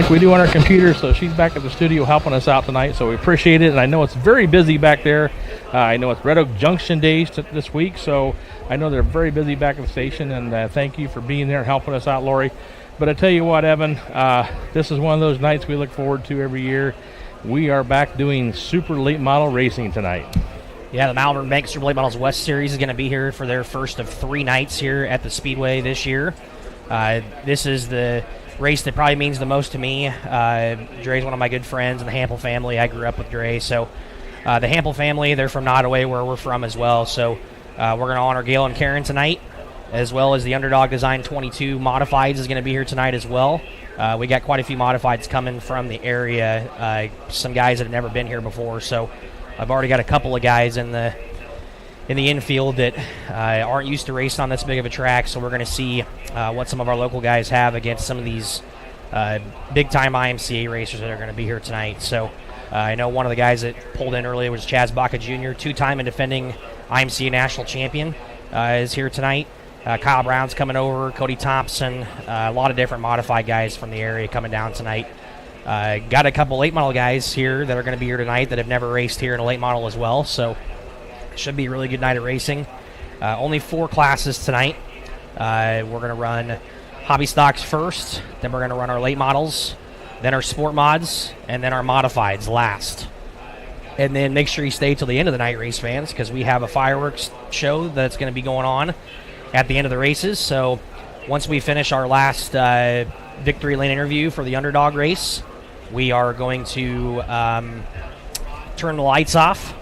like we do on our computer, so she's back at the studio helping us out tonight, so we appreciate it. And I know it's very busy back there. I know it's Red Oak Junction days this week, so I know they're very busy back at the station, and thank you for being there and helping us out, Lori. But I tell you what, Evan, this is one of those nights we look forward to every year. We are back doing super late model racing tonight. Yeah, the Malvern Bank Super Late Models West Series is going to be here for their first of 3 nights here at the Speedway this year. This is the race that probably means the most to me. Dre's one of my good friends in the Hampel family. I grew up with Dre. So the Hampel family, they're from Nottoway, where we're from as well. So we're going to honor Gail and Karen tonight, as well as the Underdog Design 22 Modifieds is going to be here tonight as well. We got quite a few Modifieds coming from the area, some guys that have never been here before. So I've already got a couple of guys in the infield that aren't used to racing on this big of a track, so we're going to see what some of our local guys have against some of these big-time IMCA racers that are going to be here tonight. So I know one of the guys that pulled in earlier was Chaz Baca Jr., 2-time and defending IMCA national champion, is here tonight. Kyle Brown's coming over, Cody Thompson, a lot of different modified guys from the area coming down tonight. Got a couple late model guys here that are going to be here tonight that have never raced here in a late model as well, so should be a really good night of racing. Only 4 classes tonight. We're going to run hobby stocks first, then we're going to run our late models, then our sport mods, and then our modifieds last. And then make sure you stay till the end of the night, race fans, because we have a fireworks show that's going to be going on at the end of the races. So once we finish our last victory lane interview for the underdog race, we are going to turn the lights off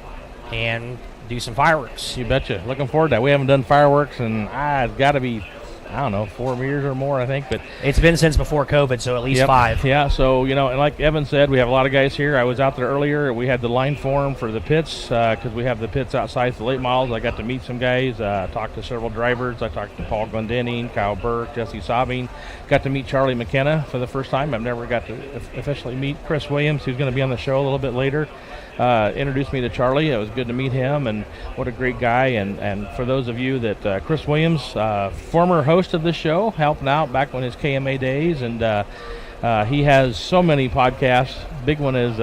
and do some fireworks. You betcha. Looking forward to that. We haven't done fireworks in, it's got to be, 4 years or more, I think. But it's been since before COVID, so at least 5. Yeah, so, and like Evan said, we have a lot of guys here. I was out there earlier. We had the line form for the pits because we have the pits outside the late models. I got to meet some guys, talked to several drivers. I talked to Paul Glendenning, Kyle Burke, Jesse Sobbing. Got to meet Charlie McKenna for the first time. I've never got to officially meet Chris Williams, who's going to be on the show a little bit later. Introduced me to Charlie. It was good to meet him, and what a great guy. And for those of you that Chris Williams, former host of this show, helping out back when his KMA days, and he has so many podcasts. Big one is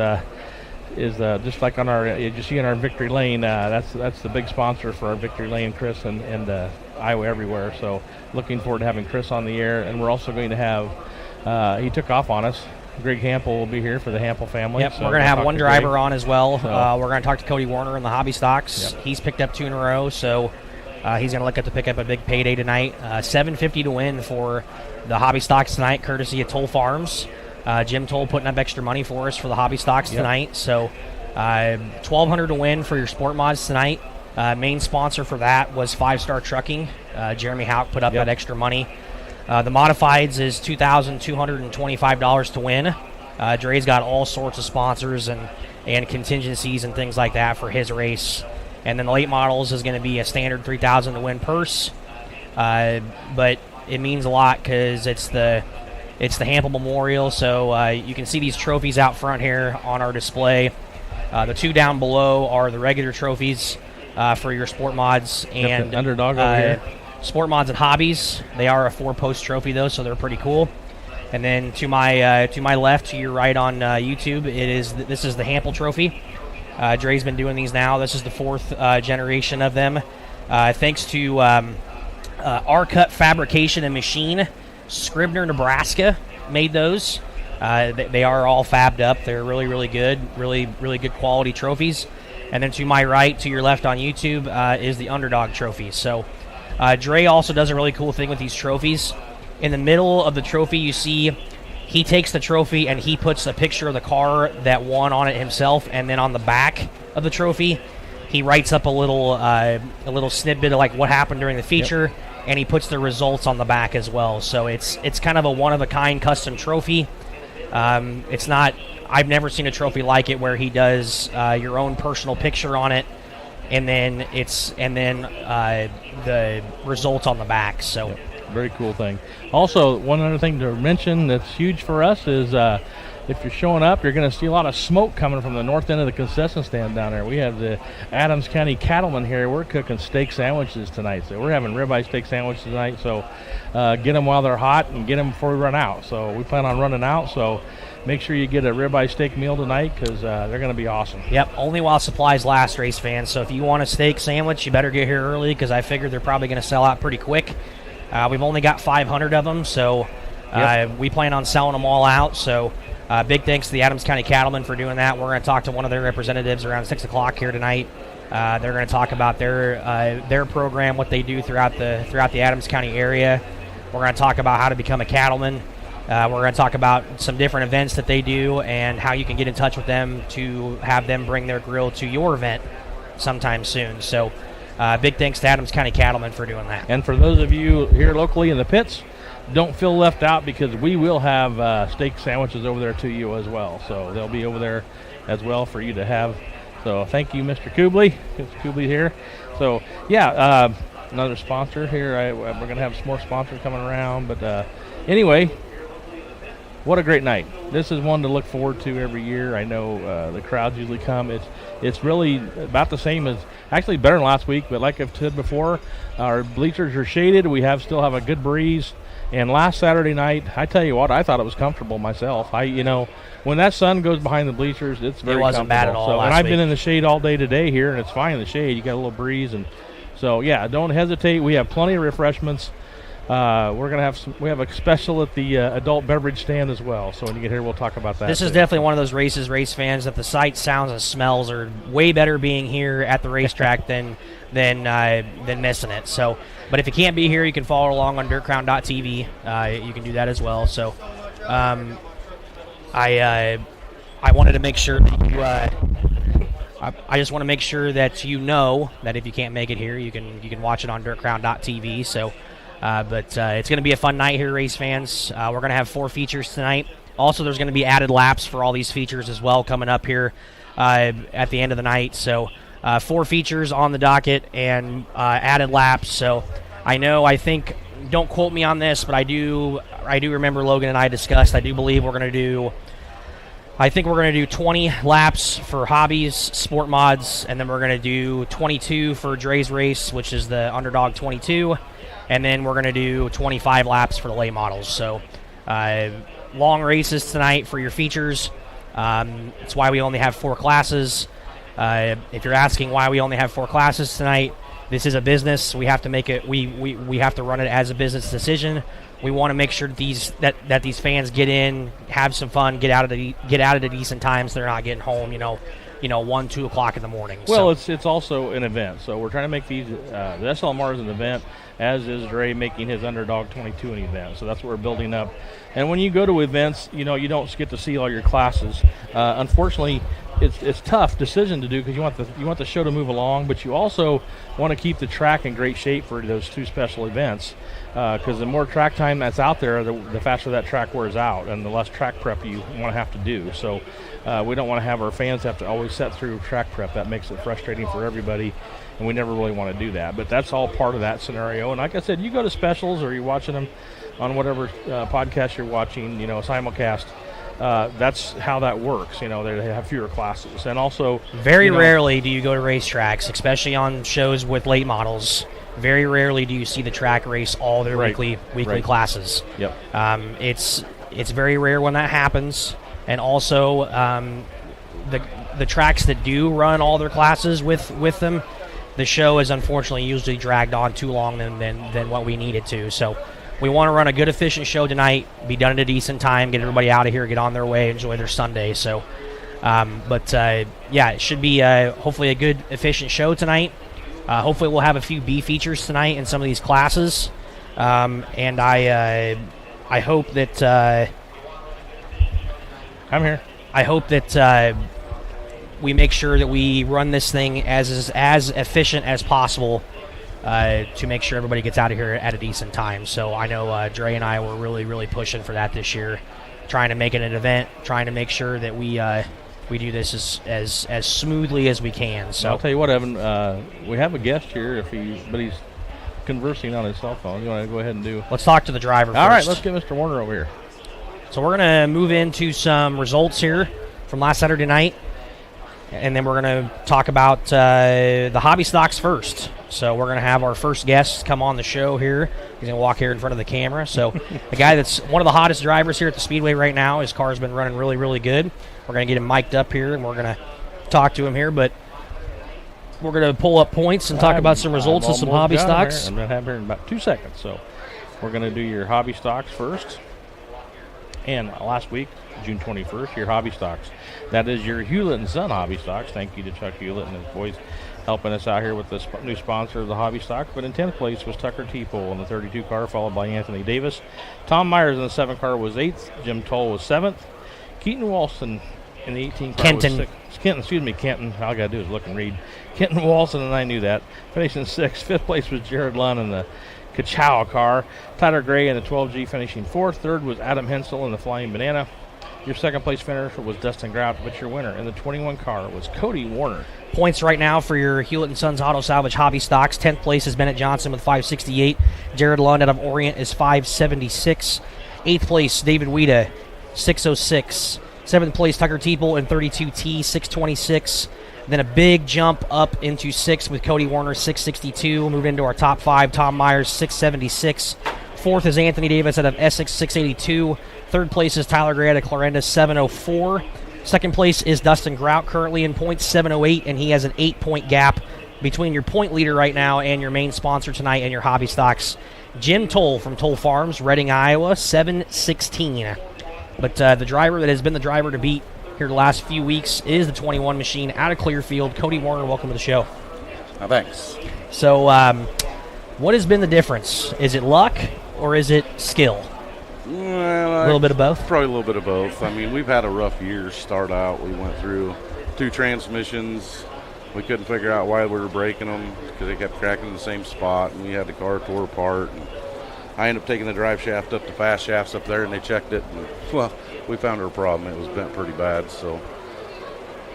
just like on our, you see in our Victory Lane, that's the big sponsor for our Victory Lane, Chris, and Iowa Everywhere. So looking forward to having Chris on the air, and we're also going to have, he took off on us, Greg Hampel will be here for the Hampel family. Yep, so we're going to have one driver on as well. So. We're going to talk to Cody Warner in the hobby stocks. Yep. He's picked up 2 in a row, so he's going to look at to pick up a big payday tonight. $750 to win for the hobby stocks tonight, courtesy of Toll Farms. Jim Toll putting up extra money for us for the hobby stocks tonight. So $1,200 to win for your sport mods tonight. Main sponsor for that was 5 Star Trucking. Jeremy Houck put up that extra money. The modifieds is $2,225 to win. Dre's got all sorts of sponsors and contingencies and things like that for his race. And then the late models is going to be a standard $3,000 to win purse. But it means a lot because it's the Hampel Memorial. So you can see these trophies out front here on our display. The 2 down below are the regular trophies for your sport mods and the underdog over here. Sport mods and hobbies. They are a 4-post trophy though, so they're pretty cool. And then to my left, to your right on YouTube, this is the Hampel trophy. Dre's been doing these now. This is the 4th generation of them. Thanks to R-Cut Fabrication and Machine, Scribner, Nebraska made those. They are all fabbed up. They're really, really good, really, really good quality trophies. And then to my right, to your left on YouTube, is the Underdog trophy. So Dre also does a really cool thing with these trophies. In the middle of the trophy, you see he takes the trophy and he puts a picture of the car that won on it himself, and then on the back of the trophy, he writes up a little snippet of like what happened during the feature, and he puts the results on the back as well. So it's kind of a one-of-a-kind custom trophy. It's not. I've never seen a trophy like it where he does your own personal picture on it, and then the results on the back. So very cool thing. Also, one other thing to mention that's huge for us is if you're showing up, you're going to see a lot of smoke coming from the north end of the concession stand down there. We have the Adams County Cattlemen here. We're cooking steak sandwiches tonight. So we're having ribeye steak sandwiches tonight. So get them while they're hot and get them before we run out. So we plan on running out. So make sure you get a ribeye steak meal tonight because they're going to be awesome. Yep, only while supplies last, race fans. So if you want a steak sandwich, you better get here early because I figure they're probably going to sell out pretty quick. We've only got 500 of them, so we plan on selling them all out. So big thanks to the Adams County Cattlemen for doing that. We're going to talk to one of their representatives around 6 o'clock here tonight. They're going to talk about their program, what they do throughout the Adams County area. We're going to talk about how to become a cattleman. We're going to talk about some different events that they do and how you can get in touch with them to have them bring their grill to your event sometime soon. So big thanks to Adams County Cattlemen for doing that. And for those of you here locally in the pits, don't feel left out because we will have steak sandwiches over there to you as well. So they'll be over there as well for you to have. So thank you, Mr. Kubley. Mr. Kubley here. So, yeah, another sponsor here. We're going to have some more sponsors coming around. But anyway, what a great night. This is one to look forward to every year. I know the crowds usually come. It's really about the same as, actually better than last week. But like I've said before, our bleachers are shaded. We still have a good breeze. And last Saturday night, I tell you what, I thought it was comfortable myself. When that sun goes behind the bleachers, it's very comfortable. It wasn't bad at all last and I've week. been in the shade all day today here, and it's fine in the shade. You got a little breeze, and so yeah, don't hesitate. We have plenty of refreshments. We're gonna have we have a special at the adult beverage stand as well. So when you get here, we'll talk about that. This is definitely one of those race fans that the sights, sounds, and smells are way better being here at the racetrack than missing it. So, but if you can't be here, you can follow along on DirtCrown.tv. You can do that as well. So, I wanted to make sure that you. I just want to make sure that you know that if you can't make it here, you can watch it on DirtCrown.tv. So. But it's going to be a fun night here, race fans. We're going to have 4 features tonight. Also, there's going to be added laps for all these features as well coming up here at the end of the night. So 4 features on the docket and added laps. So I think, don't quote me on this, but I do remember Logan and I discussed, I do believe we're going to do 20 laps for hobbies, sport mods, and then we're going to do 22 for Dre's Race, which is the Underdog 22. And then we're going to do 25 laps for the late models. So long races tonight for your features. It's why we only have 4 classes. If you're asking why we only have 4 classes tonight, this is a business. We have to make it. We have to run it as a business decision. We want to make sure that these fans get in, have some fun, get out at a decent time, so they're not getting home. 1, 2 o'clock in the morning. Well, it's also an event. So we're trying to make these the SLMR is an event, as is Dre making his Underdog 22 an event. So that's what we're building up. And when you go to events, you don't get to see all your classes. Unfortunately, it's a tough decision to do because you want the show to move along, but you also want to keep the track in great shape for those 2 special events. Because the more track time that's out there, the faster that track wears out, and the less track prep you want to have to do. So we don't want to have our fans have to always set through track prep. That makes it frustrating for everybody, and we never really want to do that. But that's all part of that scenario. And like I said, you go to specials or you're watching them on whatever podcast you're watching, simulcast. That's how that works. They have fewer classes. And also, very rarely do you go to racetracks, especially on shows with late models. Very rarely do you see the track race all their weekly classes. Yep. It's very rare when that happens. And also, the tracks that do run all their classes with them, the show is unfortunately usually dragged on too long than what we need it to. So we want to run a good, efficient show tonight, be done at a decent time, get everybody out of here, get on their way, enjoy their Sunday. So, it should be hopefully a good, efficient show tonight. Hopefully we'll have a few B features tonight in some of these classes. And I hope that... I'm here. I hope that we make sure that we run this thing as efficient as possible to make sure everybody gets out of here at a decent time. So I know Dre and I were really, really pushing for that this year, trying to make it an event, trying to make sure that we do this as smoothly as we can. So I'll tell you what, Evan, we have a guest here, but he's conversing on his cell phone. You want to go ahead and do? Let's talk to the driver first. All right, let's get Mr. Warner over here. So we're going to move into some results here from last Saturday night, and then we're going to talk about the hobby stocks first. So we're going to have our first guest come on the show here. He's going to walk here in front of the camera. So the guy that's one of the hottest drivers here at the Speedway right now, his car's been running really, really good. We're going to get him mic'd up here, and we're going to talk to him here. But we're going to pull up points and talk about some results of some hobby stocks. I'm going to have here in about 2 seconds. So we're going to do your hobby stocks first. And last week, June 21st, your hobby stocks. That is your Hewlett & Son hobby stocks. Thank you to Chuck Hewlett and his boys helping us out here with this new sponsor of the hobby stock. But in 10th place was Tucker Teeple in the 32 car, followed by Anthony Davis. Tom Myers in the 7 car was 8th. Jim Toll was 7th. Keaton Walston in the 18 car was 6th. Kenton. All I got to do is look and read. Kenton Walston, and I knew that. Finishing 6th. 5th place was Jared Lunn in the Kachow car. Tyler Gray in the 12G finishing 4th. 3rd was Adam Hensel in the Flying Banana. Your second place finisher was Dustin Grout, but your winner in the 21 car was Cody Warner. Points right now for your Hewlett & Sons Auto Salvage hobby stocks. 10th place is Bennett Johnson with 568. Jared Lund out of Orient is 576. 8th place, David Weeda, 606. 7th place, Tucker Teeple in 32T, 626. Then a big jump up into 6th with Cody Warner, 662. Move into our top 5, Tom Myers, 676. 4th is Anthony Davis out of Essex, 682. 3rd place is Tyler Gray out of Clarinda, 704. 2nd place is Dustin Grout, currently in points, 708, and he has an 8-point gap between your point leader right now and your main sponsor tonight and your hobby stocks. Jim Toll from Toll Farms, Reading, Iowa, 716. But the driver that has been the driver to beat here the last few weeks is the 21 machine out of Clearfield. Cody Warner, welcome to the show. Thanks. So what has been the difference? Is it luck or is it skill? Well, A little bit of both? Probably a little bit of both. I mean, we've had a rough year start out. We went through 2 transmissions. We couldn't figure out why we were breaking them because they kept cracking in the same spot, and we had the car tore apart. And I ended up taking the drive shaft up to fast shafts up there, and they checked it. And, well, we found our problem. It was bent pretty bad. So,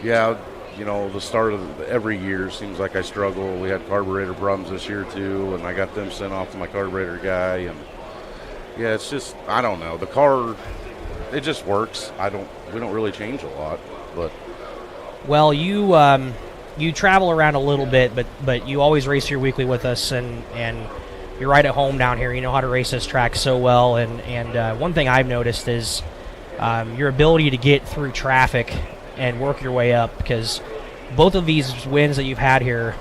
yeah, you know, the start of every year seems like I struggle. We had carburetor problems this year, too, and I got them sent off to my carburetor guy. And yeah, it's just, I don't know. The car, it just works. We don't really change a lot, but. Well, you travel around a little bit, but you always race here weekly with us, and you're right at home down here. You know how to race this track so well, and one thing I've noticed is your ability to get through traffic and work your way up, because both of these wins that you've had here,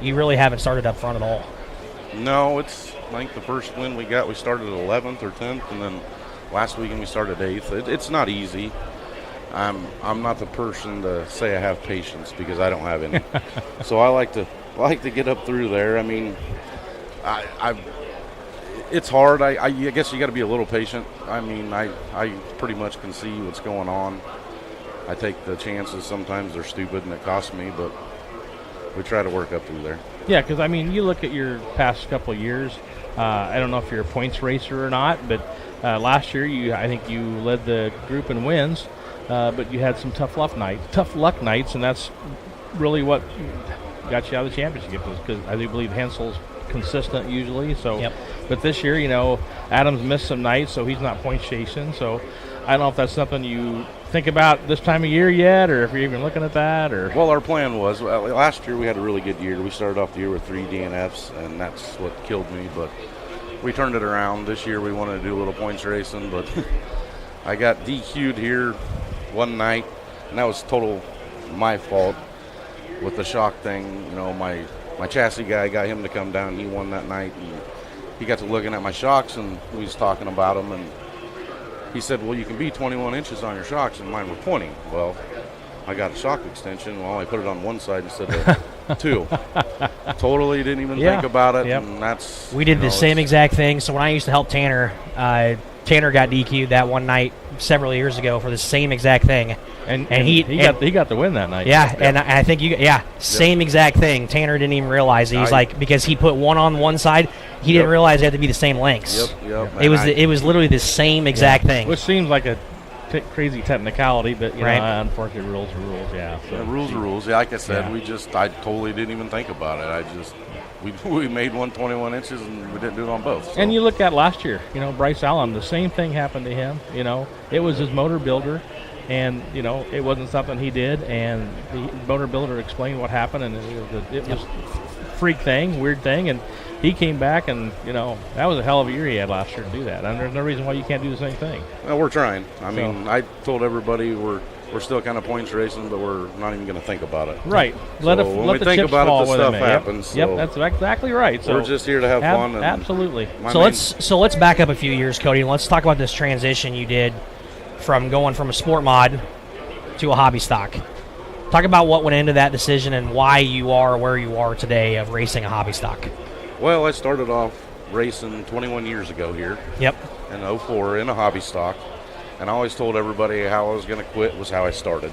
you really haven't started up front at all. No, it's, I think the first win we got, we started 11th or 10th, and then last weekend we started 8th. It's not easy. I'm not the person to say I have patience, because I don't have any. So I like to get up through there. I mean, it's hard. I guess you got to be a little patient. I mean, I pretty much can see what's going on. I take the chances. Sometimes they're stupid and it costs me, but we try to work up through there. Yeah, because, I mean, you look at your past couple of years. I don't know if you're a points racer or not, but last year I think you led the group in wins, but you had some tough luck nights, and that's really what got you out of the championship, because I do believe Hensel's consistent usually. So, yep. But this year, you know, Adams missed some nights, so he's not points chasing. So I don't know if that's something you think about this time of year yet, or if you're even looking at that. Or well, our plan was, last year we had a really good year. We started off the year with 3 DNFs, and that's what killed me, but we turned it around. This year we wanted to do a little points racing, but I got DQ'd here one night, and that was total my fault with the shock thing. You know, my chassis guy, got him to come down. He won that night, and he got to looking at my shocks, and we was talking about them, and he said, well, you can be 21 inches on your shocks, and mine were 20. Well, I got a shock extension. Well, I put it on one side instead of 2. Totally didn't even think about it, and that's... We did the same exact thing. So when I used to help Tanner, Tanner got DQ'd that one night several years ago for the same exact thing. And he got the win that night. Yeah, and I think same exact thing. Tanner didn't even realize it. He's like, because he put one on one side, he didn't realize it had to be the same lengths. Yep. It was literally the same exact thing. Which seems like a crazy technicality, but you Right. know, unfortunately, rules are rules. Yeah. So. The rules are rules. Yeah, like I said, Yeah. I totally didn't even think about it. We made one 21 inches and we didn't do it on both. So. And you look at last year, you know, Bryce Allen, the same thing happened to him. You know, it was his motor builder, and you know, it wasn't something he did, and the motor builder explained what happened, and it was a freak thing, weird thing, and he came back, and you know, that was a hell of a year he had last year to do that, and there's no reason why you can't do the same thing. Well, we're trying. I mean, I told everybody we're still kind of points racing, but we're not even going to think about it. Right. So Let when we the think chips about it, fall the with stuff him. happens, Yep, so that's exactly right. So we're just here to have fun. And absolutely. So let's back up a few years, Cody, and let's talk about this transition you did from going from a sport mod to a hobby stock. Talk about what went into that decision and why you are where you are today of racing a hobby stock. Well, I started off racing 21 years ago here Yep. in '04 in a hobby stock, and I always told everybody how I was going to quit was how I started.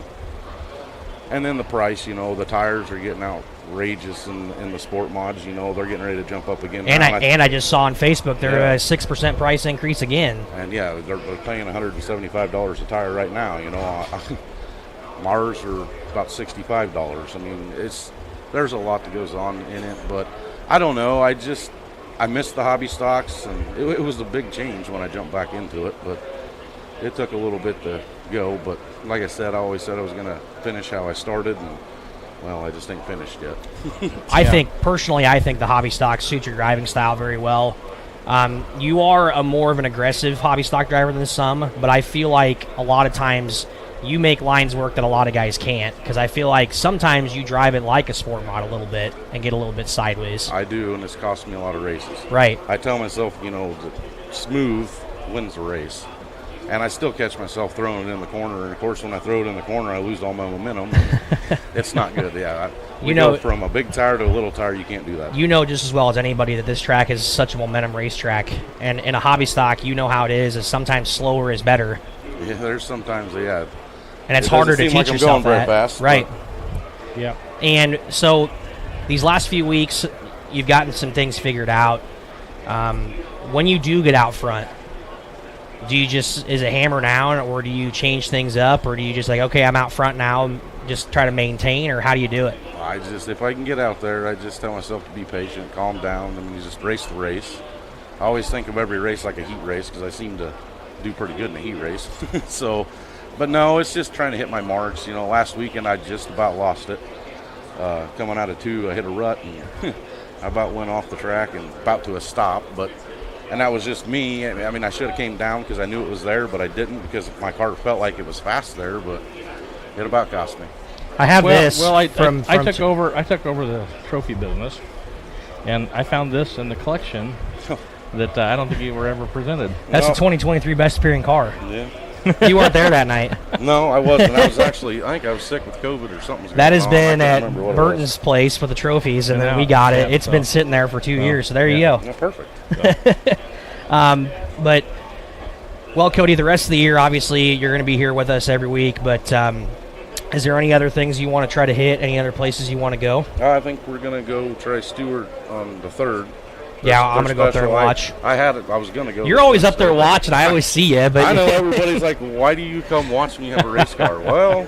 And then the price, you know, the tires are getting outrageous in the sport mods. You know, they're getting ready to jump up again. And now. I just saw on Facebook they're Yeah. a 6% price increase again. And yeah, they're paying $175 a tire right now. You know, Mars are about $65. I mean, there's a lot that goes on in it, but I don't know. I missed the hobby stocks, and it was a big change when I jumped back into it, but it took a little bit to go. But like I said, I always said I was going to finish how I started, and well, I just ain't finished yet. I think the hobby stock suits your driving style very well. You are a more of an aggressive hobby stock driver than some, but I feel like a lot of times you make lines work that a lot of guys can't, because I feel like sometimes you drive it like a sport mod a little bit and get a little bit sideways. I do, and it's cost me a lot of races. Right. I tell myself, you know, that smooth wins the race. And I still catch myself throwing it in the corner. And, of course, when I throw it in the corner, I lose all my momentum. It's not good, yeah. We go from a big tire to a little tire, you can't do that. You know just as well as anybody that this track is such a momentum racetrack. And in a hobby stock, you know how it is sometimes slower is better. Yeah, there's sometimes, yeah. And it's It harder to doesn't seem teach like I'm yourself going very that. fast, right. Yeah. And so these last few weeks, you've gotten some things figured out. When you do get out front, do you just, is it hammer down, or do you change things up, or do you just like, okay, I'm out front now, just try to maintain, or how do you do it? If I can get out there, I just tell myself to be patient, calm down, and you just race the race. I always think of every race like a heat race because I seem to do pretty good in a heat race. So, but no, it's just trying to hit my marks. You know, last weekend I just about lost it. Coming out of 2, I hit a rut and I about went off the track and about to a stop, and that was just me. I mean, I should have came down because I knew it was there, but I didn't because my car felt like it was fast there, but it about cost me. I have this. Well, I took over the trophy business, and I found this in the collection that I don't think you were ever presented. That's a 2023 best appearing car. Yeah. You weren't there that night. No, I wasn't. I think I was sick with COVID or something. That has been at Burton's place for the trophies, and then we got it. It's been sitting there for 2 years, so there you go. Yeah, perfect. But, well, Cody, the rest of the year, obviously, you're going to be here with us every week, but is there any other things you want to try to hit, any other places you want to go? I think we're going to go try Stewart on the 3rd. Yeah, I'm going to go up there and watch. I was going to go. You're always up there watching. I always see you. But I know everybody's like, why do you come watch when you have a race car? Well,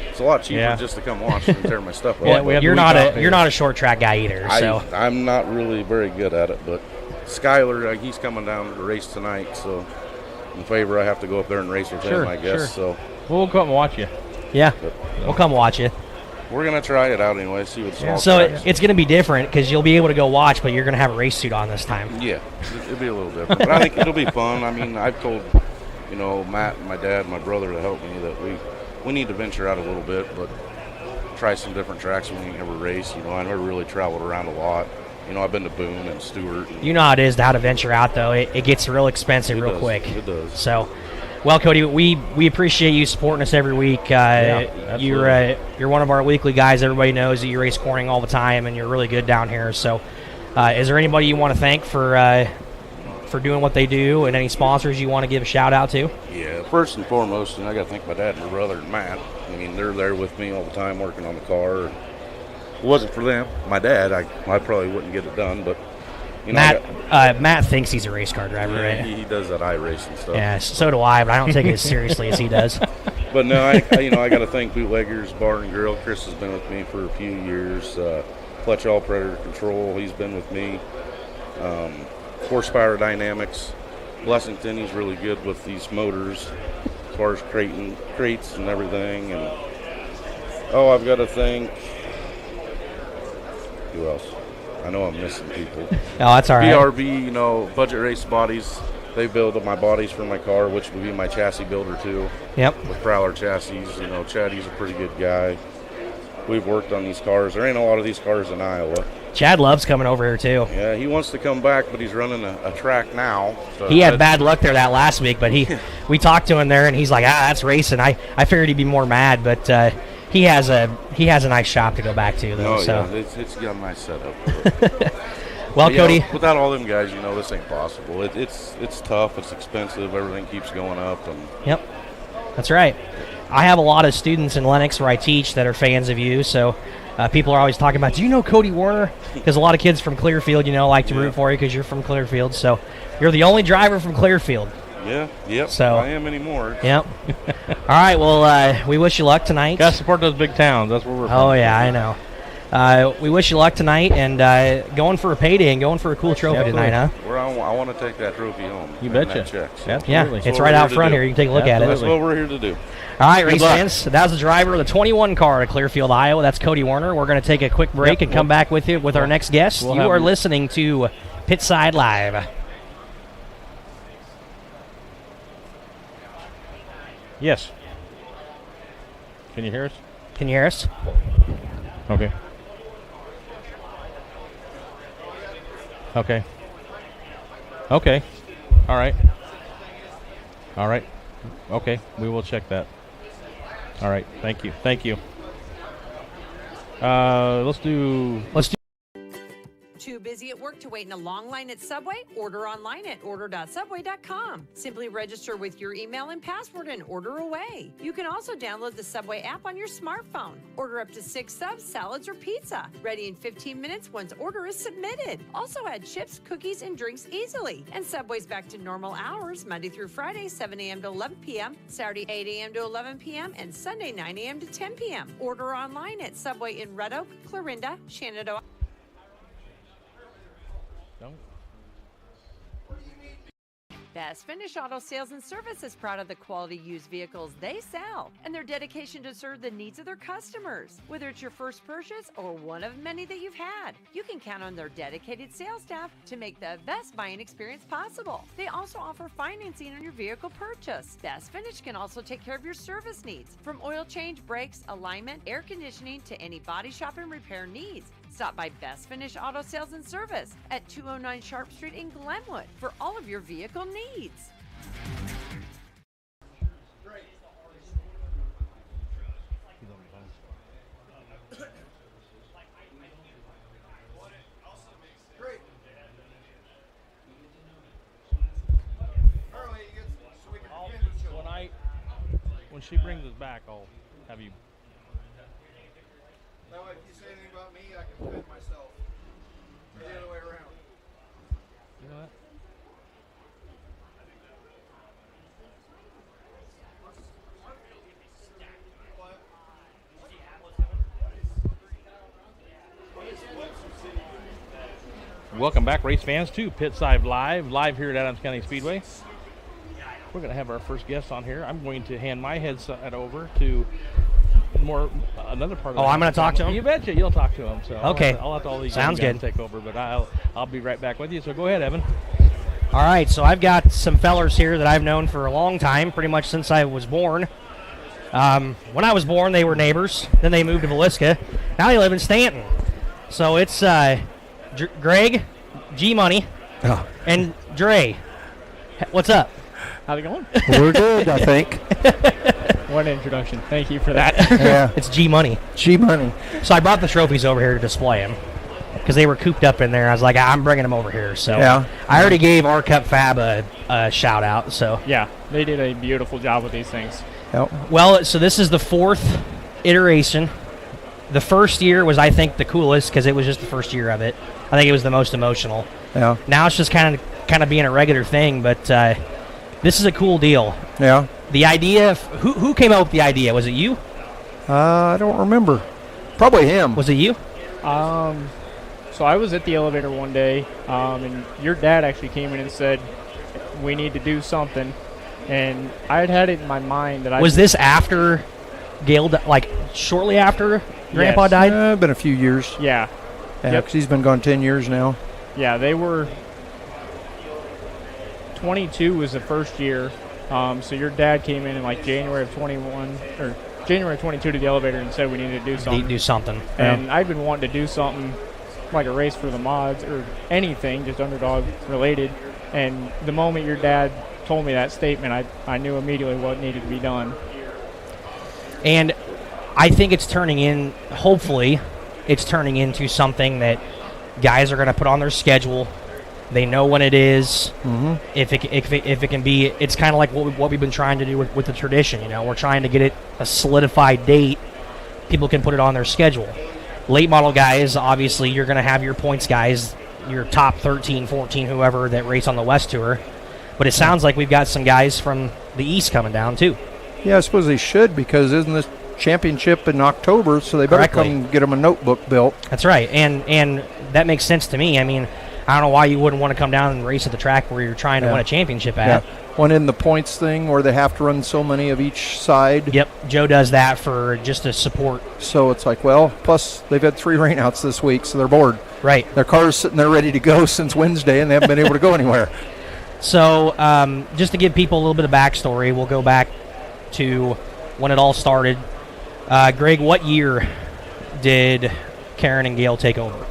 it's a lot cheaper just to come watch and tear my stuff up. Yeah, you're not a short track guy either. So I'm not really very good at it, but Skyler, he's coming down to race tonight, so in favor I have to go up there and race with him, I guess. Sure. So we'll come and watch you. Yeah, we'll come watch you. We're going to try it out anyway, see what small So tracks. it's going to be different because you'll be able to go watch, but you're going to have a race suit on this time. Yeah, it'll be a little different. But I think it'll be fun. I mean, I've told, Matt, my dad, my brother to help me that we need to venture out a little bit, but try some different tracks when we never race. I never really traveled around a lot. I've been to Boone and Stewart. You know how it is how to venture out, though. It gets real expensive real quick. It does. So, well, Cody, we appreciate you supporting us every week. You're one of our weekly guys. Everybody knows that you race Corning all the time, and you're really good down here. So, is there anybody you want to thank for doing what they do, and any sponsors you want to give a shout out to? Yeah, first and foremost, I got to thank my dad and my brother and Matt. I mean, they're there with me all the time working on the car. If it wasn't for them, my dad, I probably wouldn't get it done, but You know, Matt thinks he's a race car driver, right? He does that iRacing stuff. Yeah, so do I, but I don't take it as seriously as he does. But no, I got to thank Bootleggers Bar and Grill. Chris has been with me for a few years. Fletch All Predator Control, he's been with me. Horsepower Dynamics. Blessington, he's really good with these motors as far as crates and everything. And I've got to thank, who else? I know I'm missing people. Oh, that's all right. BRB, Budget Race Bodies. They build my bodies for my car, which would be my chassis builder too. Yep. With Prowler chassis, Chaddy's a pretty good guy. We've worked on these cars. There ain't a lot of these cars in Iowa. Chad loves coming over here too. Yeah, he wants to come back, but he's running a track now. So he had bad luck there that last week, but we talked to him there, and he's like, that's racing. I figured he'd be more mad, but he has a nice shop to go back to though. Yeah, it's got a nice setup. Well, Cody, without all them guys, this ain't possible. It's tough. It's expensive. Everything keeps going up. Yep, that's right. I have a lot of students in Lennox where I teach that are fans of you, so people are always talking about, do you know Cody Warner? Because a lot of kids from Clearfield, like to root for you because you're from Clearfield. So you're the only driver from Clearfield. Yeah, yep. So I am anymore. Yep. All right, well, we wish you luck tonight. Got to support those big towns. That's where we're from. Oh, yeah, I know. We wish you luck tonight, and going for a payday and going for a cool trophy tonight, huh? I want to take that trophy home. You betcha. Absolutely. Yeah, it's right out front here. You can take a look at it. That's what we're here to do. All right, race fans, that was the driver of the 21 car at Clearfield, Iowa. That's Cody Warner. We're going to take a quick break and come back with you with our next guest. You are listening to Pitside Live. Yes. Can you hear us? Can you hear us? Okay. Okay. Okay. All right. All right. Okay. We will check that. All right. Thank you. Thank you. Let's do. Too busy at work to wait in a long line at Subway? Order online at order.subway.com. Simply register with your email and password and order away. You can also download the Subway app on your smartphone. Order up to 6 subs, salads, or pizza. Ready in 15 minutes once order is submitted. Also add chips, cookies, and drinks easily. And Subway's back to normal hours Monday through Friday, 7 a.m. to 11 p.m., Saturday, 8 a.m. to 11 p.m., and Sunday, 9 a.m. to 10 p.m. Order online at Subway in Red Oak, Clarinda, Shenandoah. Best Finish Auto Sales and Service is proud of the quality used vehicles they sell and their dedication to serve the needs of their customers. Whether it's your first purchase or one of many that you've had, you can count on their dedicated sales staff to make the best buying experience possible. They also offer financing on your vehicle purchase. Best Finish can also take care of your service needs, from oil change, brakes, alignment, air conditioning, to any body shop and repair needs. Stop by Best Finish Auto Sales and Service at 209 Sharp Street in Glenwood for all of your vehicle needs. When she brings us back, I'll have you. That way, if you say anything about me, I can defend myself. Or the other way around. You know what? Welcome back, race fans, to Pitside Live here at Adams County Speedway. We're going to have our first guest on here. I'm going to hand my headset over to another part of I'm going to talk to him? You betcha. You'll talk to him. So okay. I'll let all these Sounds guys good. take over, but I'll be right back with you. So go ahead, Evan. All right, so I've got some fellers here that I've known for a long time, pretty much since I was born. When I was born, they were neighbors. Then they moved to Villisca. Now they live in Stanton. So it's Greg, G-Money, and Dre. What's up? How's it going? We're good, I think. What an introduction. Thank you for that. Yeah. It's G-Money. G-Money. So I brought the trophies over here to display them because they were cooped up in there. I was like, I'm bringing them over here. So yeah. I already gave our Cup Fab a shout out. So yeah, they did a beautiful job with these things. Yep. Well, so this is the 4th iteration the first year was, I think, the coolest because it was just the first year of it. I think it was the most emotional. Yeah. Now it's just kind of being a regular thing, but this is a cool deal. Yeah. The idea, who came up with the idea? Was it you? I don't remember. Probably him. Was it you? So I was at the elevator one day, and your dad actually came in and said, we need to do something. And I had it in my mind that Was this after Gail, shortly after Grandpa Yes. died? Been a few years. Yeah. Yeah, Yep. because he's been gone 10 years now. Yeah, they were 22 was the first year. So your dad came in like January of 21 or January of 22 to the elevator and said we needed to do Need something. to do something. And I've been wanting to do something like a race for the mods or anything, just underdog related. And the moment your dad told me that statement, I knew immediately what needed to be done. And I think it's hopefully, it's turning into something that guys are going to put on their schedule. They know when it is. Mm-hmm. If it can be, it's kind of like what we've been trying to do with the tradition. We're trying to get it a solidified date. People can put it on their schedule. Late model guys, obviously, you're going to have your points guys, your top 13, 14, whoever that race on the West Tour. But it sounds like we've got some guys from the East coming down, too. Yeah, I suppose they should, because isn't this championship in October, so they better Correctly. come get them a notebook built. That's right. And that makes sense to me. I mean, I don't know why you wouldn't want to come down and race at the track where you're trying to Yeah. win a championship Yeah. at. One in the points thing where they have to run so many of each side. Yep, Joe does that for just to support. So it's like, well, plus they've had 3 rainouts this week, so they're bored. Right. Their car's sitting there ready to go since Wednesday, and they haven't been able to go anywhere. So just to give people a little bit of backstory, we'll go back to when it all started. Greg, what year did Karen and Gail take over?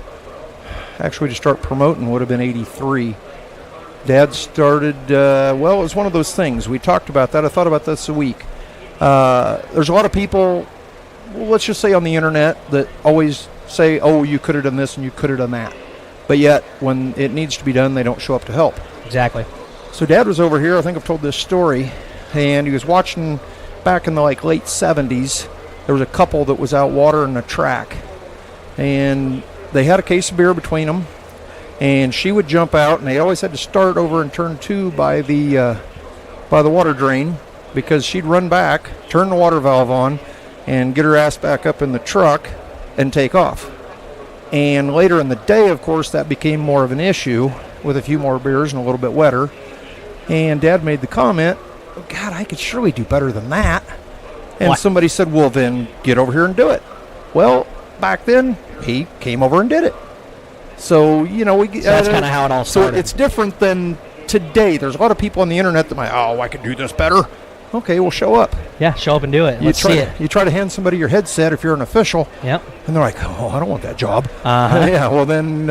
Actually, to start promoting would have been 83. Dad started, it was one of those things. We talked about that. I thought about this a week. There's a lot of people, let's just say on the internet, that always say, oh, you could have done this and you could have done that. But yet, when it needs to be done, they don't show up to help. Exactly. So Dad was over here, I think I've told this story, and he was watching back in the late 70s. There was a couple that was out watering a track, and they had a case of beer between them, and she would jump out, and they always had to start over in turn 2 by the water drain, because she'd run back, turn the water valve on, and get her ass back up in the truck and take off. And later in the day, of course, that became more of an issue with a few more beers and a little bit wetter. And Dad made the comment, oh, God, I could surely do better than that. And What? somebody said, well, then get over here and do it. Well, back then, he came over and did it. So, we... So that's kind of how it all So started. it's different than today. There's a lot of people on the internet that might, oh, I could do this better. Okay, well, show up. Yeah, show up and do it. Let's see it. You try to hand somebody your headset if you're an official, Yep. and they're like, oh, I don't want that job. Uh-huh. Yeah, well, then,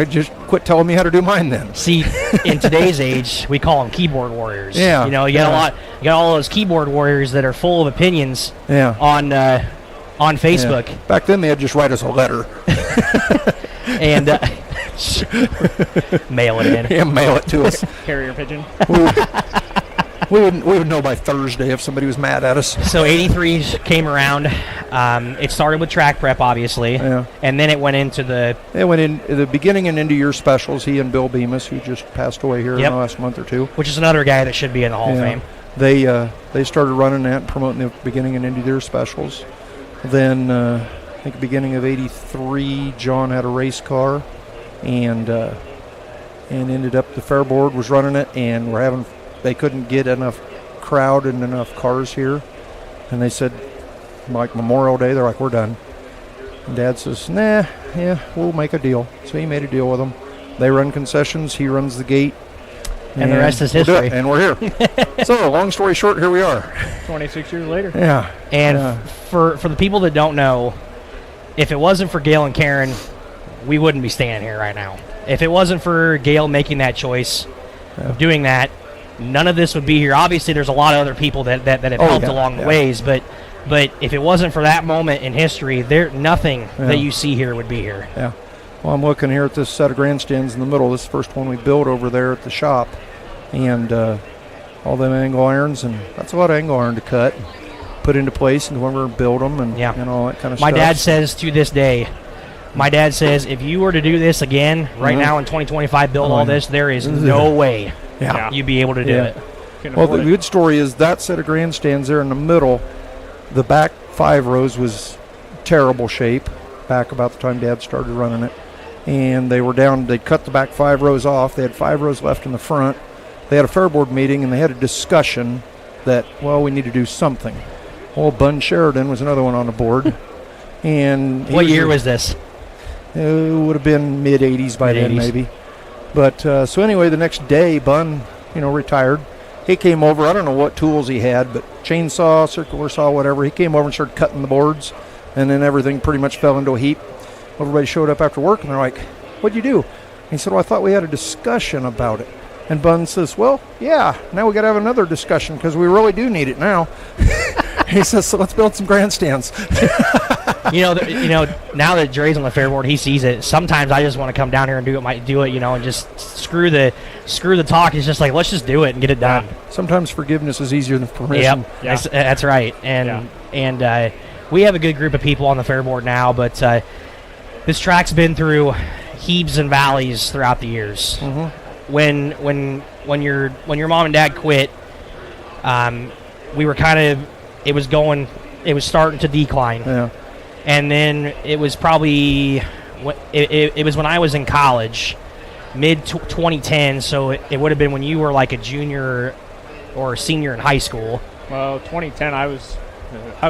just quit telling me how to do mine then. See, in today's age, we call them keyboard warriors. Yeah, You got you got all those keyboard warriors that are full of opinions Yeah. on Facebook. Yeah. Back then, they had just write us a letter. And mail it in. Yeah, mail it to us. Carrier pigeon. we would know by Thursday if somebody was mad at us. So 83 came around. It started with track prep, obviously. Yeah. And then it went into the... It went in the beginning and into your specials. He and Bill Bemis, who just passed away here in Yep. the last month or two. Which is another guy that should be in the Hall of Fame. They started running that and promoting the beginning and end of their specials. Then I think beginning of '83, John had a race car, and ended up the Fair Board was running it, and they couldn't get enough crowd and enough cars here, and they said like Memorial Day, they're like, we're done. And Dad says, nah, yeah, we'll make a deal. So he made a deal with them. They run concessions, he runs the gate. And the rest is we'll do it, history. and we're here. So, long story short, here we are. 26 years later. Yeah. And for the people that don't know, if it wasn't for Gail and Karen, we wouldn't be standing here right now. If it wasn't for Gail making that choice of doing that, none of this would be here. Obviously, there's a lot of other people that have helped along the ways, but if it wasn't for that moment in history, nothing that you see here would be here. Yeah. Well, I'm looking here at this set of grandstands in the middle. This is the first one we built over there at the shop. And all them angle irons, and that's a lot of angle iron to cut. put into place and go over and build them and, Yeah. and all that kind of My stuff. dad says to this day, if you were to do this again right now in 2025, build all this, there is no way Yeah. you'd be able to do Yeah. it. Couldn't Well, afford the it. good story is that set of grandstands there in the middle, the back 5 rows was terrible shape back about the time Dad started running it. And they were down, they cut the back 5 rows off. They had 5 rows left in the front. They had a fair board meeting and they had a discussion that, well, we need to do something. Well, Bun Sheridan was another one on the board. And What year was this? it would have been mid-'80s by then, Mid-'80s. maybe. But so anyway, the next day, Bun, retired. He came over. I don't know what tools he had, but chainsaw, circular saw, whatever. He came over and started cutting the boards, and then everything pretty much fell into a heap. Everybody showed up after work, and they're like, "What'd you do?" He said, "Well, I thought we had a discussion about it." And Bun says, "Well, yeah, now we got to have another discussion because we really do need it now." He says, "So let's build some grandstands." Now that Dre's on the fair board, he sees it. Sometimes I just want to come down here and do it, and just screw the talk. It's just like, let's just do it and get it done. Sometimes forgiveness is easier than permission. Yep, that's right. And we have a good group of people on the fair board now, but this track's been through heaves and valleys throughout the years. Mm-hmm. When your mom and dad quit, we were it was starting to decline. Yeah. And then it was probably it was when I was in college, mid 2010. So it would have been when you were like a junior or a senior in high school. Well, 2010, I was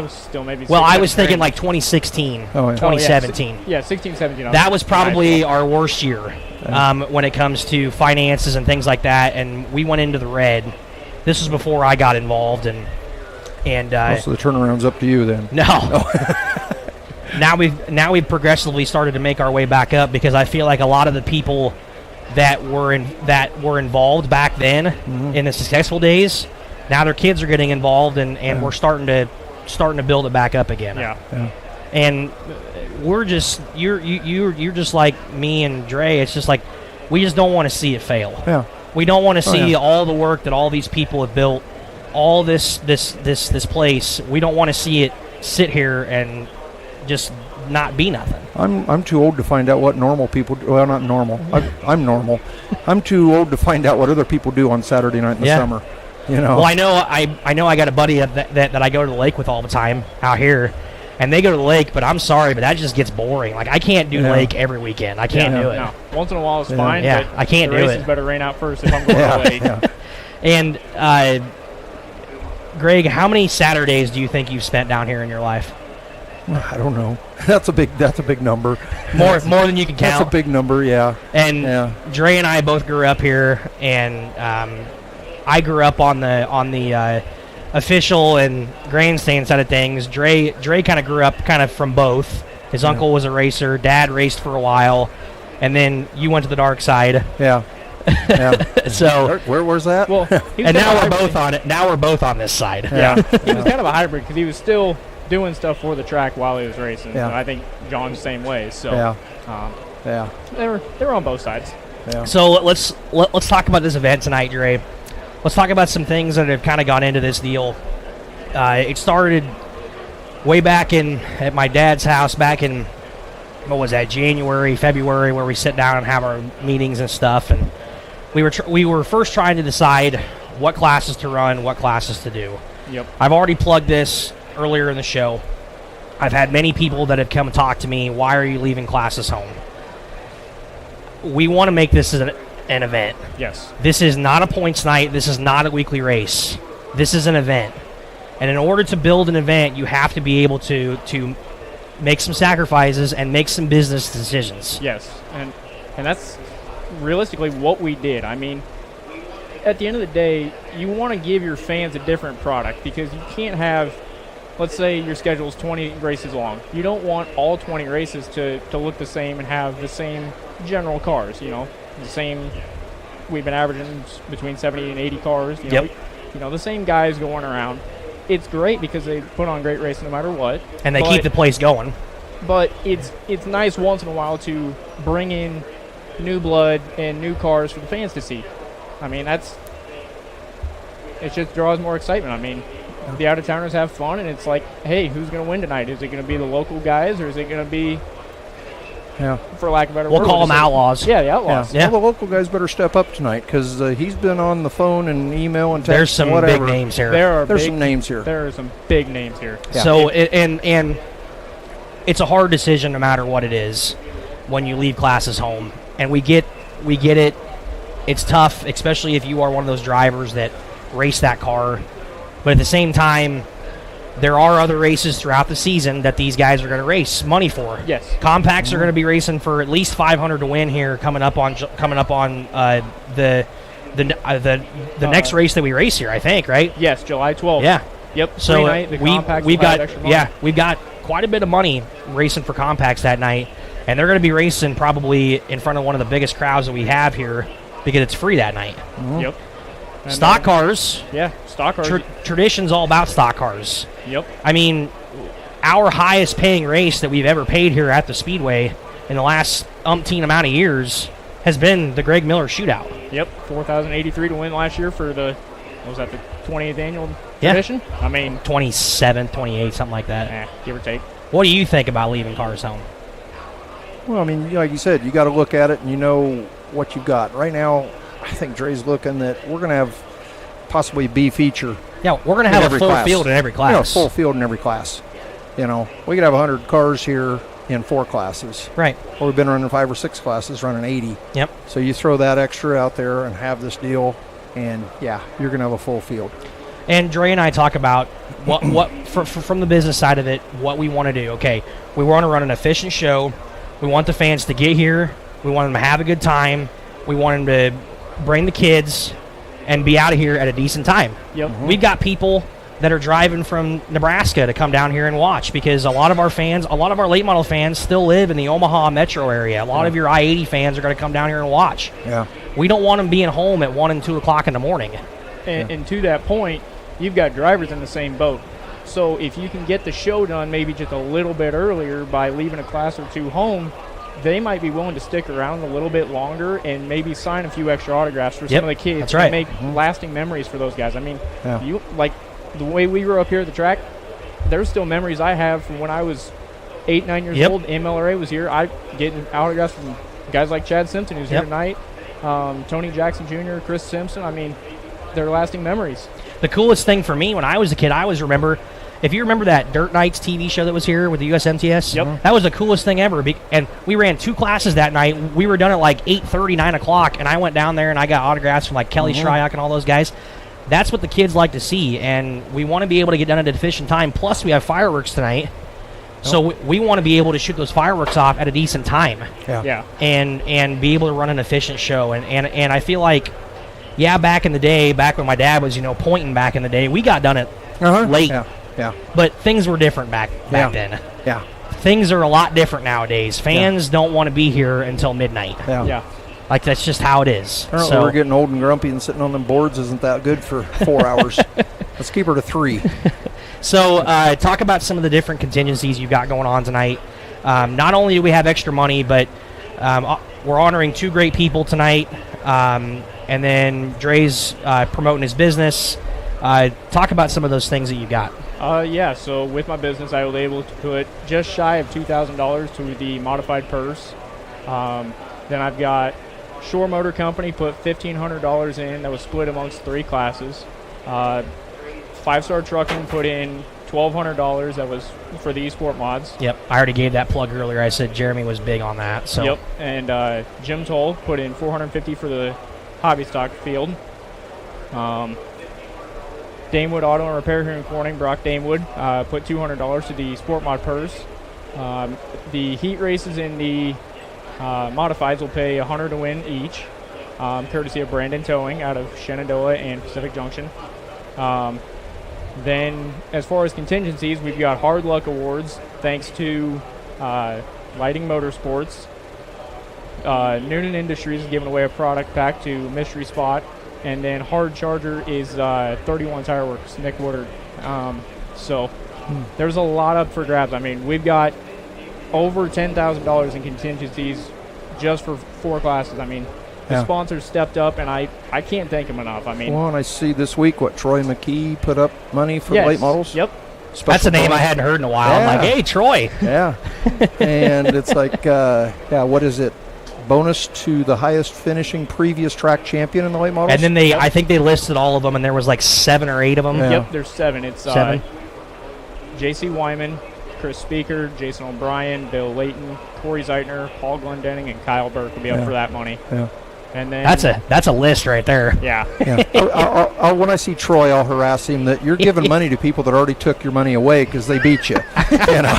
still maybe. Well, I was 6th thinking grade. like 2016, Oh, yeah. 2017. Yeah, 16, 17. That was probably our worst year when it comes to finances and things like that. And we went into the red. This was before I got involved, and So the turnaround's up to you then. no. Now we've progressively started to make our way back up because I feel like a lot of the people that were involved back then in the successful days, now their kids are getting involved and we're starting to build it back up again. Yeah. And we're just you're just like me and Dre. It's just like we just don't want to see it fail. Yeah. We don't want to see yeah. all the work that all these people have built, all this place. We don't want to see it sit here and just not be nothing. I'm too old to find out what normal people do. Well, not normal. I'm normal. I'm too old to find out what other people do on Saturday night in the summer. Well, I know I got a buddy that I go to the lake with all the time out here, and they go to the lake, but I'm sorry, but that just gets boring. Like, I can't do lake every weekend. I can't do it. No. Once in a while is fine, Yeah, but I can't the do races it. better rain out first if I'm going to the lake. Yeah. And Greg, how many Saturdays do you think you've spent down here in your life? I don't know. That's a big number. More than you can count. That's a big number, yeah. And Dre and I both grew up here, and I grew up on the official and grandstand side of things. Dre kind of grew up from both. His uncle was a racer. Dad raced for a while, and then you went to the dark side. Yeah. So where's that? Well, he was and kind now of a we're hybrid. both on it. Now we're both on this side. Yeah, he was kind of a hybrid because he was still doing stuff for the track while he was racing. Yeah. And I think John's the same way. So Yeah. they were on both sides. Yeah. So let's talk about this event tonight, Dre. Let's talk about some things that have kind of gone into this deal. It started way back at my dad's house back in, what was that, January, February, where we sit down and have our meetings and stuff. And we were first trying to decide what classes to run, what classes to do. Yep. I've already plugged this earlier in the show. I've had many people that have come and talked to me, why are you leaving classes home? We want to make this an event. Yes. This is not a points night. This is not a weekly race. This is an event. And in order to build an event, you have to be able to make some sacrifices and make some business decisions. Yes, and that's realistically what we did. I mean, at the end of the day, you want to give your fans a different product because you can't have, let's say your schedule is 20 races long. You don't want all 20 races to look the same and have the same general cars, the same. We've been averaging between 70 and 80 cars. The same guys going around. It's great because they put on great races no matter what. And they keep the place going. But it's nice once in a while to bring in new blood and new cars for the fans to see. I mean, it just draws more excitement. I mean, the out-of-towners have fun, and it's like, hey, who's going to win tonight? Is it going to be the local guys, or is it going to be, for lack of a better word, We'll call them outlaws. Yeah, the outlaws. Yeah. Well, the local guys better step up tonight because he's been on the phone and email and text. There's some and whatever. big names here. There's some names here. There are some big names here. Yeah. So, and it's a hard decision no matter what it is when you leave classes home. And we get it. It's tough, especially if you are one of those drivers that race that car. But at the same time, there are other races throughout the season that these guys are going to race money for. Yes. Compacts are going to be racing for at least $500 to win here coming up on the next race that we race here, I think, right? Yes, July 12th. Yeah. Yep. So Free night, the compacts we've will have got extra money. we've got quite a bit of money racing for compacts that night, and they're going to be racing probably in front of one of the biggest crowds that we have here because it's free that night. Yep. And Stock cars. Yeah, stock cars. Tradition's all about stock cars. Yep. I mean, our highest paying race that we've ever paid here at the Speedway in the last umpteen amount of years has been the Greg Miller Shootout. Yep. 4,083 to win last year for the, what was that, the 28th annual Yeah. tradition? I mean, 27, 28, something like that. give or take. What do you think about leaving cars home? Well, I mean, like you said, you got to look at it and you know what you've got. Right now, I think Dre's looking that we're going to have possibly a B feature. Yeah, we're going to have a full field in every class. You know, full field in every class. You know, we could have 100 cars here in 4 classes. Right. Or we've been running 5 or 6 classes, running 80. Yep. So you throw that extra out there and have this deal, and yeah, you're going to have a full field. And Dre and I talk about what from the business side of it, what we want to do. Okay, we want to run an efficient show. We want the fans to get here. We want them to have a good time. We want them to bring the kids and be out of here at a decent time. Yep. We've got people that are driving from Nebraska to come down here and watch because a lot of our late model fans still live in the Omaha metro area. A lot of your I-80 fans are going to come down here and watch. Yeah. We don't want them being home at 1 and 2 o'clock in the morning. And to that point, you've got drivers in the same boat. So if you can get the show done maybe just a little bit earlier by leaving a class or 2 home, they might be willing to stick around a little bit longer and maybe sign a few extra autographs for some of the kids. That's right. And make lasting memories for those guys. I mean, Yeah. you like the way we grew up here at the track, there's still memories I have from when I was 8, 9 years old. MLRA was here. I getting autographs from guys like Chad Simpson, who's here tonight, Tony Jackson Jr., Chris Simpson. I mean, they're lasting memories. The coolest thing for me when I was a kid, I always remember, if you remember that Dirt Nights TV show that was here with the USMTS, that was the coolest thing ever. And we ran 2 classes that night. We were done at like 8:30, 9 o'clock, and I went down there and I got autographs from like Kelly Shryock and all those guys. That's what the kids like to see, and we want to be able to get done at a efficient time. Plus, we have fireworks tonight, so we want to be able to shoot those fireworks off at a decent time. Yeah. And be able to run an efficient show. And I feel like, back in the day, back when my dad was, pointing back in the day, we got done at late. Yeah. But things were different back then. Yeah. Things are a lot different nowadays. Fans don't want to be here until midnight. Yeah. Like, that's just how it is. Apparently So we're getting old and grumpy, and sitting on them boards isn't that good for 4 hours. Let's keep her to 3. So talk about some of the different contingencies you've got going on tonight. Not only do we have extra money, but we're honoring 2 great people tonight. And then Dre's promoting his business. Talk about some of those things that you've got. So with my business, I was able to put just shy of $2,000 to the modified purse. Then I've got Shore Motor Company put $1,500 in. That was split amongst 3 classes. 5-Star Trucking put in $1,200. That was for the eSport mods. Yep, I already gave that plug earlier. I said Jeremy was big on that. So. Yep, and Jim Toll put in $450 for the hobby stock field. Damewood Auto and Repair here in Corning, Brock Damewood, put $200 to the Sport Mod purse. The heat races in the modifieds will pay $100 to win each, courtesy of Brandon Towing out of Shenandoah and Pacific Junction. Then, as far as contingencies, we've got Hard Luck Awards, thanks to Lighting Motorsports. Noonan Industries is giving away a product pack to Mystery Spot. And then Hard Charger is 31 Tire Works, Nick Woodard. So there's a lot up for grabs. I mean, we've got over $10,000 in contingencies just for 4 classes. I mean, The Yeah. sponsors stepped up, and I can't thank them enough. I mean, Well, and I see this week what Troy McKee put up money for yes. late models. Yep. That's a name I bonus. hadn't heard in a while. I'm Yeah. like, hey, Troy. Yeah, and it's like, what is it? Bonus to the highest finishing previous track champion in the late models. And then I think they listed all of them, and there was like 7 or 8 of them. Yeah. Yep, there's 7. It's 7. J.C. Wyman, Chris Speaker, Jason O'Brien, Bill Layton, Corey Zeitner, Paul Glendenning, and Kyle Burke will be up Yeah. for that money. Yeah. And then That's a list right there. yeah. Yeah. I'll, when I see Troy, I'll harass him that you're giving money to people that already took your money away because they beat you. You know?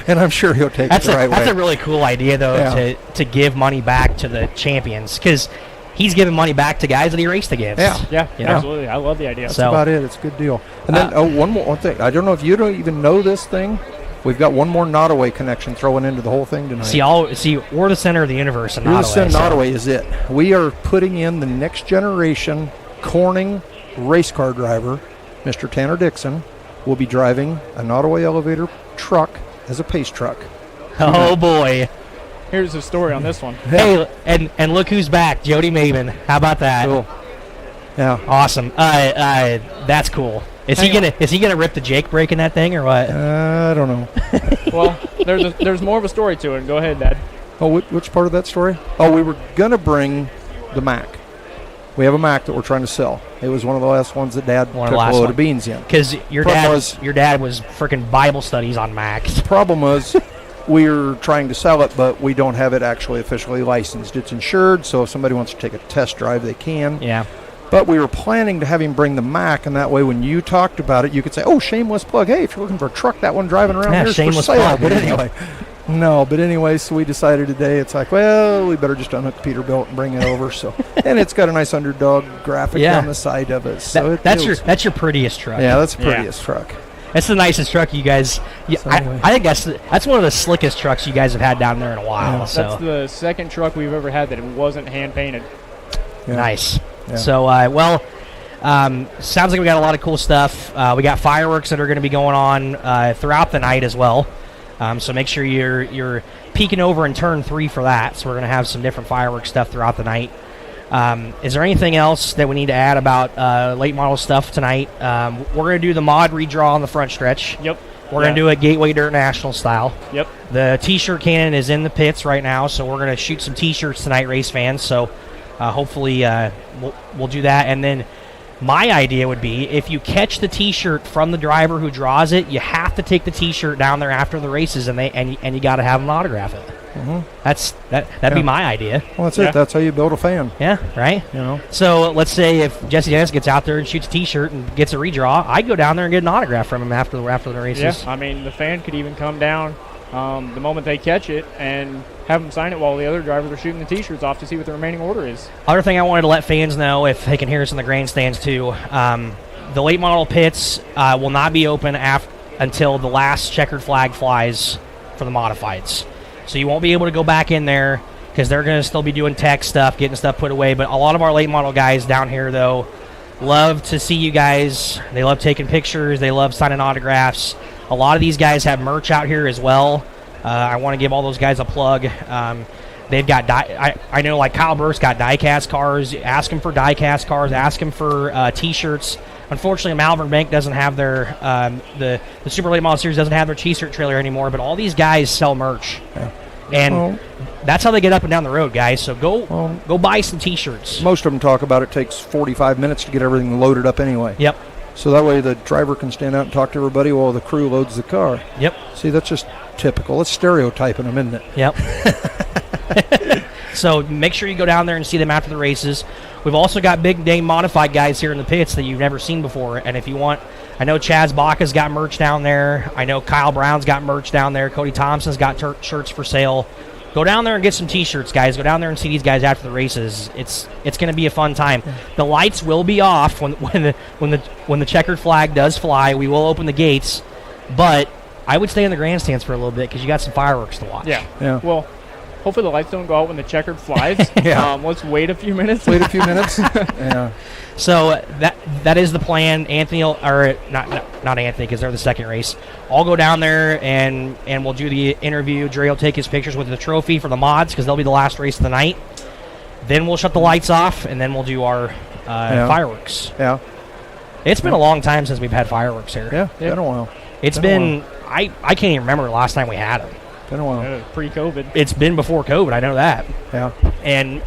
And I'm sure he'll take it the right That's way. a really cool idea, though, Yeah. to give money back to the champions, because he's giving money back to guys that he raced against. Yeah. Yeah, You know? absolutely. I love the idea. So- That's about it. It's a good deal. And then, one thing. I don't know if you don't even know this thing. We've got one more Nottoway connection thrown into the whole thing tonight. See, we're the center of the universe in You're the Nottoway. Sin so- Nottoway is it. We are putting in the next generation Corning race car driver, Mr. Tanner Dixon, will be driving a Nottoway elevator truck as a pace truck. Oh boy! Here's the story on this one. Hey, and look who's back, Jody Maven. How about that? Cool. Yeah. Awesome. That's cool. Is he gonna rip the Jake brake in that thing or what? I don't know. Well, there's more of a story to it. Go ahead, Dad. Oh, which part of that story? Oh, we were gonna bring the Mac. We have a Mac that we're trying to sell. It was one of the last ones that Dad One of took the a last load one. of beans in. Because your Problem dad was freaking Bible studies on Macs. Problem was, we're trying to sell it, but we don't have it actually officially licensed. It's insured, so if somebody wants to take a test drive, they can. Yeah. But we were planning to have him bring the Mac, and that way when you talked about it, you could say, oh, shameless plug. Hey, if you're looking for a truck, that one driving around Yeah, here is for shameless sale. plug. But anyway, no, but anyway, so we decided today, it's like, well, we better just unhook Peterbilt and bring it over. So, and it's got a nice underdog graphic Yeah. on the side of it. So That's your prettiest truck. Yeah, that's the Yeah. prettiest truck. That's the nicest truck you guys. Yeah, So anyway. I think that's one of the slickest trucks you guys have had down there in a while. Yeah. So That's the second truck we've ever had that it wasn't hand painted. Yeah. nice. Yeah. So sounds like we got a lot of cool stuff. We got fireworks that are going to be going on throughout the night as well. So make sure you're peeking over in turn 3 for that. So we're going to have some different fireworks stuff throughout the night. Is there anything else that we need to add about late model stuff tonight? We're going to do the mod redraw on the front stretch. Yep. We're going to do it Gateway Dirt National style. Yep. The T-shirt cannon is in the pits right now, so we're going to shoot some T-shirts tonight, race fans. So hopefully we'll do that. And then my idea would be if you catch the T-shirt from the driver who draws it, you have to take the T-shirt down there after the races, and you got to have them autograph it. Mm-hmm. That'd be my idea. Well, that's Yeah. it. That's how you build a fan. Yeah, right. You know. So let's say if Jesse Dennis gets out there and shoots a T-shirt and gets a redraw, I'd go down there and get an autograph from him after the races. Yeah. I mean, the fan could even come down the moment they catch it and have them sign it while the other drivers are shooting the T-shirts off to see what the remaining order is. Other thing I wanted to let fans know, if they can hear us in the grandstands too, the late model pits will not be open until the last checkered flag flies for the modifieds. So you won't be able to go back in there because they're going to still be doing tech stuff, getting stuff put away. But a lot of our late model guys down here, though, love to see you guys. They love taking pictures. They love signing autographs. A lot of these guys have merch out here as well. I want to give all those guys a plug. They've got I know like Kyle Burke's got die-cast cars. Ask him for die-cast cars. Ask him for T-shirts. Unfortunately, Malvern Bank doesn't have their the Super Late Model Series doesn't have their T-shirt trailer anymore. But all these guys sell merch, and that's how they get up and down the road, guys. So go buy some T-shirts. Most of them talk about it takes 45 minutes to get everything loaded up anyway. Yep. So that way the driver can stand out and talk to everybody while the crew loads the car. Yep. See, that's just typical. It's stereotyping them, isn't it? Yep. So make sure you go down there and see them after the races. We've also got big name modified guys here in the pits that you've never seen before. And if you want, I know Chaz Baca's got merch down there. I know Kyle Brown's got merch down there. Cody Thompson's got shirts for sale. Go down there and get some T-shirts, guys. Go down there and see these guys after the races. It's going to be a fun time. The lights will be off when the checkered flag does fly. We will open the gates, but I would stay in the grandstands for a little bit because you got some fireworks to watch. Yeah. Yeah. Well, hopefully the lights don't go out when the checkered flies. Yeah. Let's wait a few minutes. Wait a few minutes. Yeah. So that is the plan. Anthony, or not Anthony, because they're the second race. I'll go down there and we'll do the interview. Dre will take his pictures with the trophy for the mods because they'll be the last race of the night. Then we'll shut the lights off and then we'll do our fireworks. Yeah. It's been a long time since we've had fireworks here. Yeah. Been a while. It's been I can't even remember the last time we had them. Been a while. Pre-COVID. It's been before COVID. I know that. Yeah. And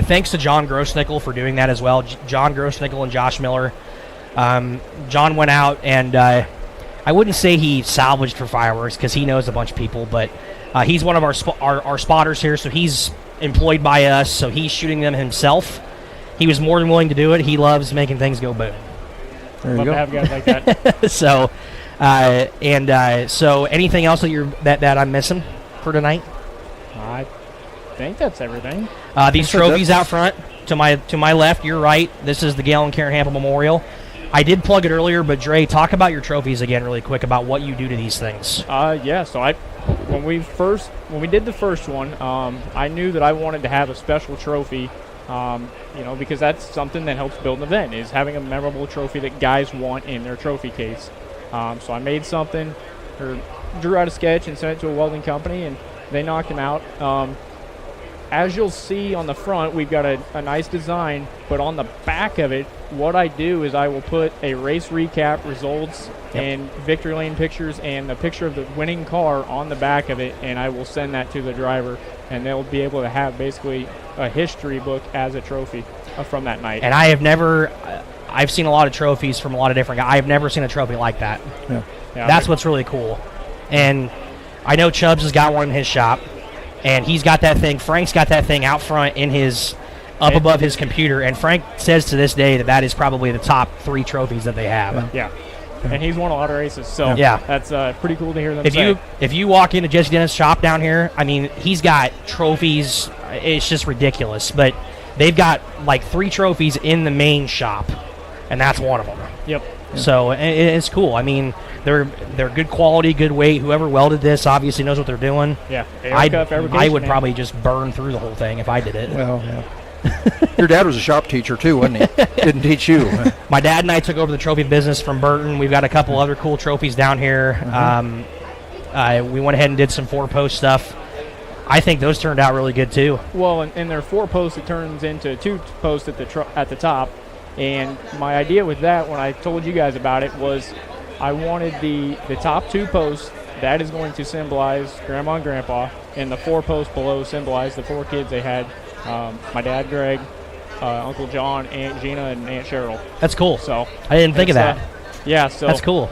thanks to John Grossnickel for doing that as well. John Grossnickel and Josh Miller. John went out and I wouldn't say he salvaged for fireworks because he knows a bunch of people, but he's one of our spotters here, so he's employed by us, so he's shooting them himself. He was more than willing to do it. He loves making things go boom. There you Love go. to have guys like that. So, so anything else that I'm missing for tonight? I think that's everything. These trophies out front to my left, your right. This is the Gail and Karen Hampel Memorial. I did plug it earlier, but Dre, talk about your trophies again really quick about what you do to these things. Yeah. So when we did the first one, I knew that I wanted to have a special trophy. Because that's something that helps build an event, is having a memorable trophy that guys want in their trophy case. So I made something, or drew out a sketch and sent it to a welding company, and they knocked them out. As you'll see on the front, we've got a nice design, but on the back of it, what I do is I will put a race recap, results, and victory lane pictures, and the picture of the winning car on the back of it, and I will send that to the driver, and they'll be able to have basically a history book as a trophy from that night. And I've seen a lot of trophies from a lot of different guys. I've never seen a trophy like that. Yeah. That's what's really cool. And I know Chubbs has got one in his shop, and he's got that thing. Frank's got that thing out front in his up above his computer, and Frank says to this day that is probably the top 3 trophies that they have. Yeah. And he's won a lot of races, so that's pretty cool to hear them say. If you walk into Jesse Dennis' shop down here, I mean, he's got trophies. It's just ridiculous. But they've got like 3 trophies in the main shop, and that's one of them. Yep. So it's cool. I mean, they're good quality, good weight. Whoever welded this obviously knows what they're doing. Yeah. I would probably just burn through the whole thing if I did it. Well, yeah. Your dad was a shop teacher too, wasn't he? Didn't teach you. My dad and I took over the trophy business from Burton. We've got a couple other cool trophies down here. We went ahead and did some 4-post stuff. I think those turned out really good too. Well, in their 4 posts, it turns into 2 posts at the top. And my idea with that, when I told you guys about it, was I wanted the top 2 posts. That is going to symbolize Grandma and Grandpa, and the 4 posts below symbolize the 4 kids they had. My dad, Greg, Uncle John, Aunt Gina, and Aunt Cheryl. That's cool. So I didn't think of that. So that's cool.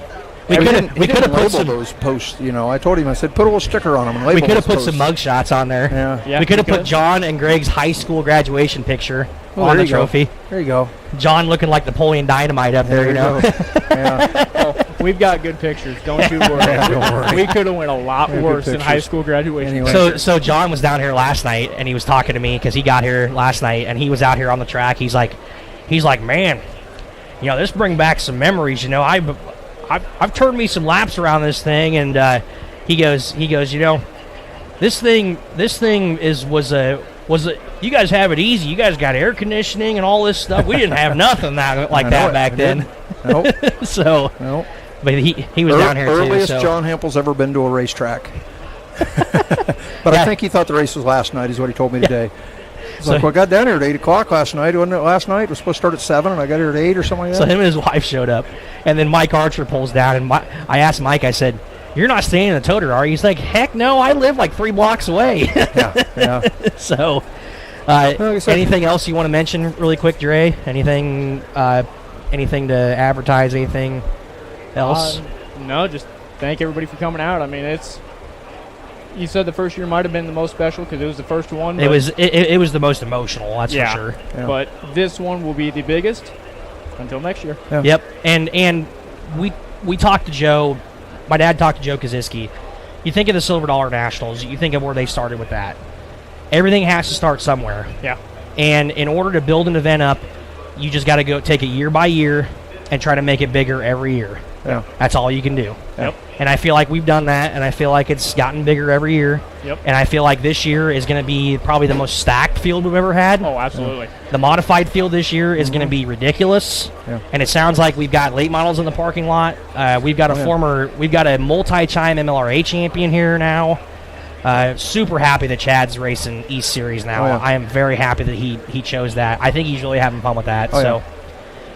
We could have put some those posts. I told him, I said, put a little sticker on them and label. We could have put some mug shots on there. Yeah. We could have put John and Greg's high school graduation picture on the trophy. There you go. John looking like Napoleon Dynamite up there, We've got good pictures. Don't you worry. Don't worry. We could have went a lot worse in high school graduation. Anyway. So John was down here last night, and he was talking to me because he got here last night, and he was out here on the track. He's like, man, this brings back some memories. I've turned me some laps around this thing, and he goes, this thing was a. You guys have it easy. You guys got air conditioning and all this stuff. We didn't have nothing like that back then. Nope. Nope. But he was down here earliest too. So. John Hampel's ever been to a racetrack. But I think he thought the race was last night, is what he told me today. He's like, I got down here at 8 o'clock last night. Wasn't it last night? It was supposed to start at 7, and I got here at 8 or something like that. So him and his wife showed up. And then Mike Archer pulls down, and I asked Mike, I said, you're not staying in the toter, are you? He's like, heck no, I live like 3 blocks away. Yeah. So, anything else you want to mention really quick, Dre? Anything to advertise, anything else? No, just thank everybody for coming out. I mean, you said the first year might have been the most special because it was the first one. It was the most emotional, that's for sure. Yeah. But this one will be the biggest until next year. Yeah. Yep. And we talked to Joe. My dad talked to Joe Kaziski. You think of the Silver Dollar Nationals, you think of where they started with that. Everything has to start somewhere. Yeah. And in order to build an event up, you just got to go take it year by year and try to make it bigger every year. Yeah. That's all you can do. Yep. And I feel like we've done that, and I feel like it's gotten bigger every year. Yep. And I feel like this year is going to be probably the most stacked field we've ever had. Oh, absolutely. The modified field this year is going to be ridiculous. Yeah. And it sounds like we've got late models in the parking lot. We've got we've got a multi-time MLRA champion here now. Super happy that Chad's racing East Series now. Oh, yeah. I am very happy that he chose that. I think he's really having fun with that. Oh, so. yeah.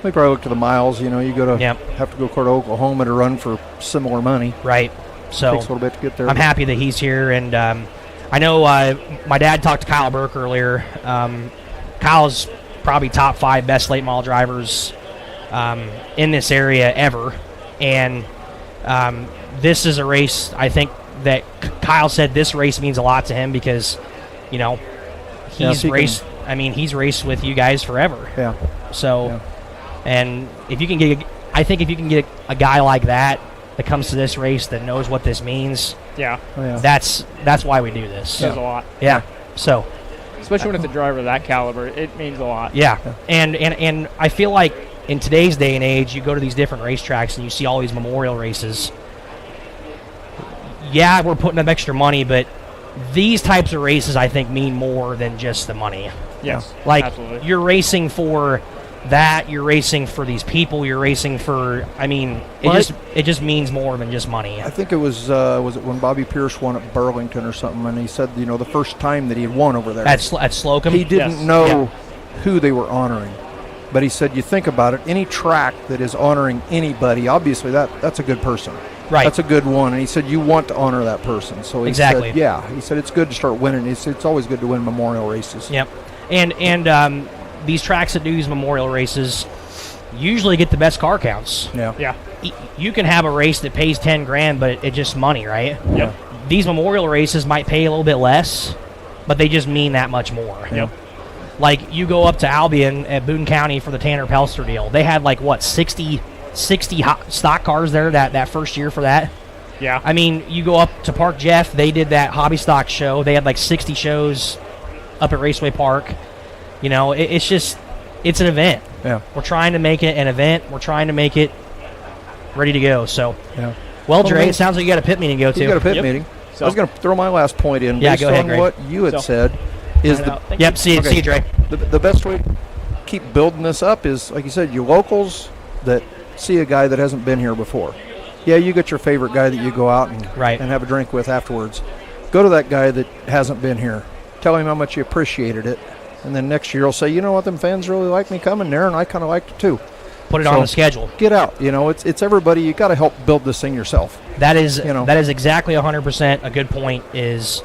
We probably look to the miles. You know, you go to Yep. have to go to Oklahoma to run for similar money. Right. So Takes a little bit to get there. I'm happy that he's here, and I know my dad talked to Kyle Burke earlier. Kyle's probably top 5 best late model drivers in this area ever, and this is a race. I think that Kyle said this race means a lot to him because, you know, he's raced. I mean, he's raced with you guys forever. Yeah. So. Yeah. And if you can get, I think if you can get a guy like that comes to this race that knows what this means, Yeah. Oh, yeah. that's why we do this. Says a lot. Yeah. So, Especially when it's a driver of that caliber, it means a lot. yeah. And I feel like in today's day and age, you go to these different racetracks and you see all these memorial races. Yeah, we're putting up extra money, but these types of races, I think, mean more than just the money. Yes. Like, absolutely. you're racing for that, you're racing for these people, you're racing for, I mean, it just means more than just money. I think it was it when Bobby Pierce won at Burlington or something, and he said, you know, the first time that he had won over there. At Slocum? He didn't Yes. know who they were honoring. But he said, you think about it, any track that is honoring anybody, obviously that's a good person. Right. That's a good one. And he said, you want to honor that person. So he Exactly. said, yeah. He said, it's good to start winning. He said, it's always good to win memorial races. Yep. And these tracks that do these memorial races usually get the best car counts. Yeah. Yeah. You can have a race that pays 10 grand, but it's just money, right? Yep. These memorial races might pay a little bit less, but they just mean that much more. Yep. Like, you go up to Albion at Boone County for the Tanner Pelster deal. They had, like, what, 60 stock cars there that first year for that? Yeah. I mean, you go up to Park Jeff, they did that hobby stock show. They had, like, 60 shows up at Raceway Park. You know, it's an event. Yeah. We're trying to make it an event. We're trying to make it ready to go. So, Yeah. well, Dre, man, it sounds like you got a pit meeting to go to. You got a pit Yep. meeting. So- I was going to throw my last point in. Yeah, Based go ahead, on Greg. what you had So- said is the Yep, see you, Dre. The best way to keep building this up is, like you said, you locals that see a guy that hasn't been here before. Yeah, you get your favorite guy that you go out and Right. have a drink with afterwards. Go to that guy that hasn't been here. Tell him how much you appreciated it. And then next year you'll say, you know what, them fans really like me coming there, and I kind of liked it too. Put it So- on the schedule. Get out. You know, it's everybody. You got to help build this thing yourself. That is You know. that is exactly 100% a good point. Is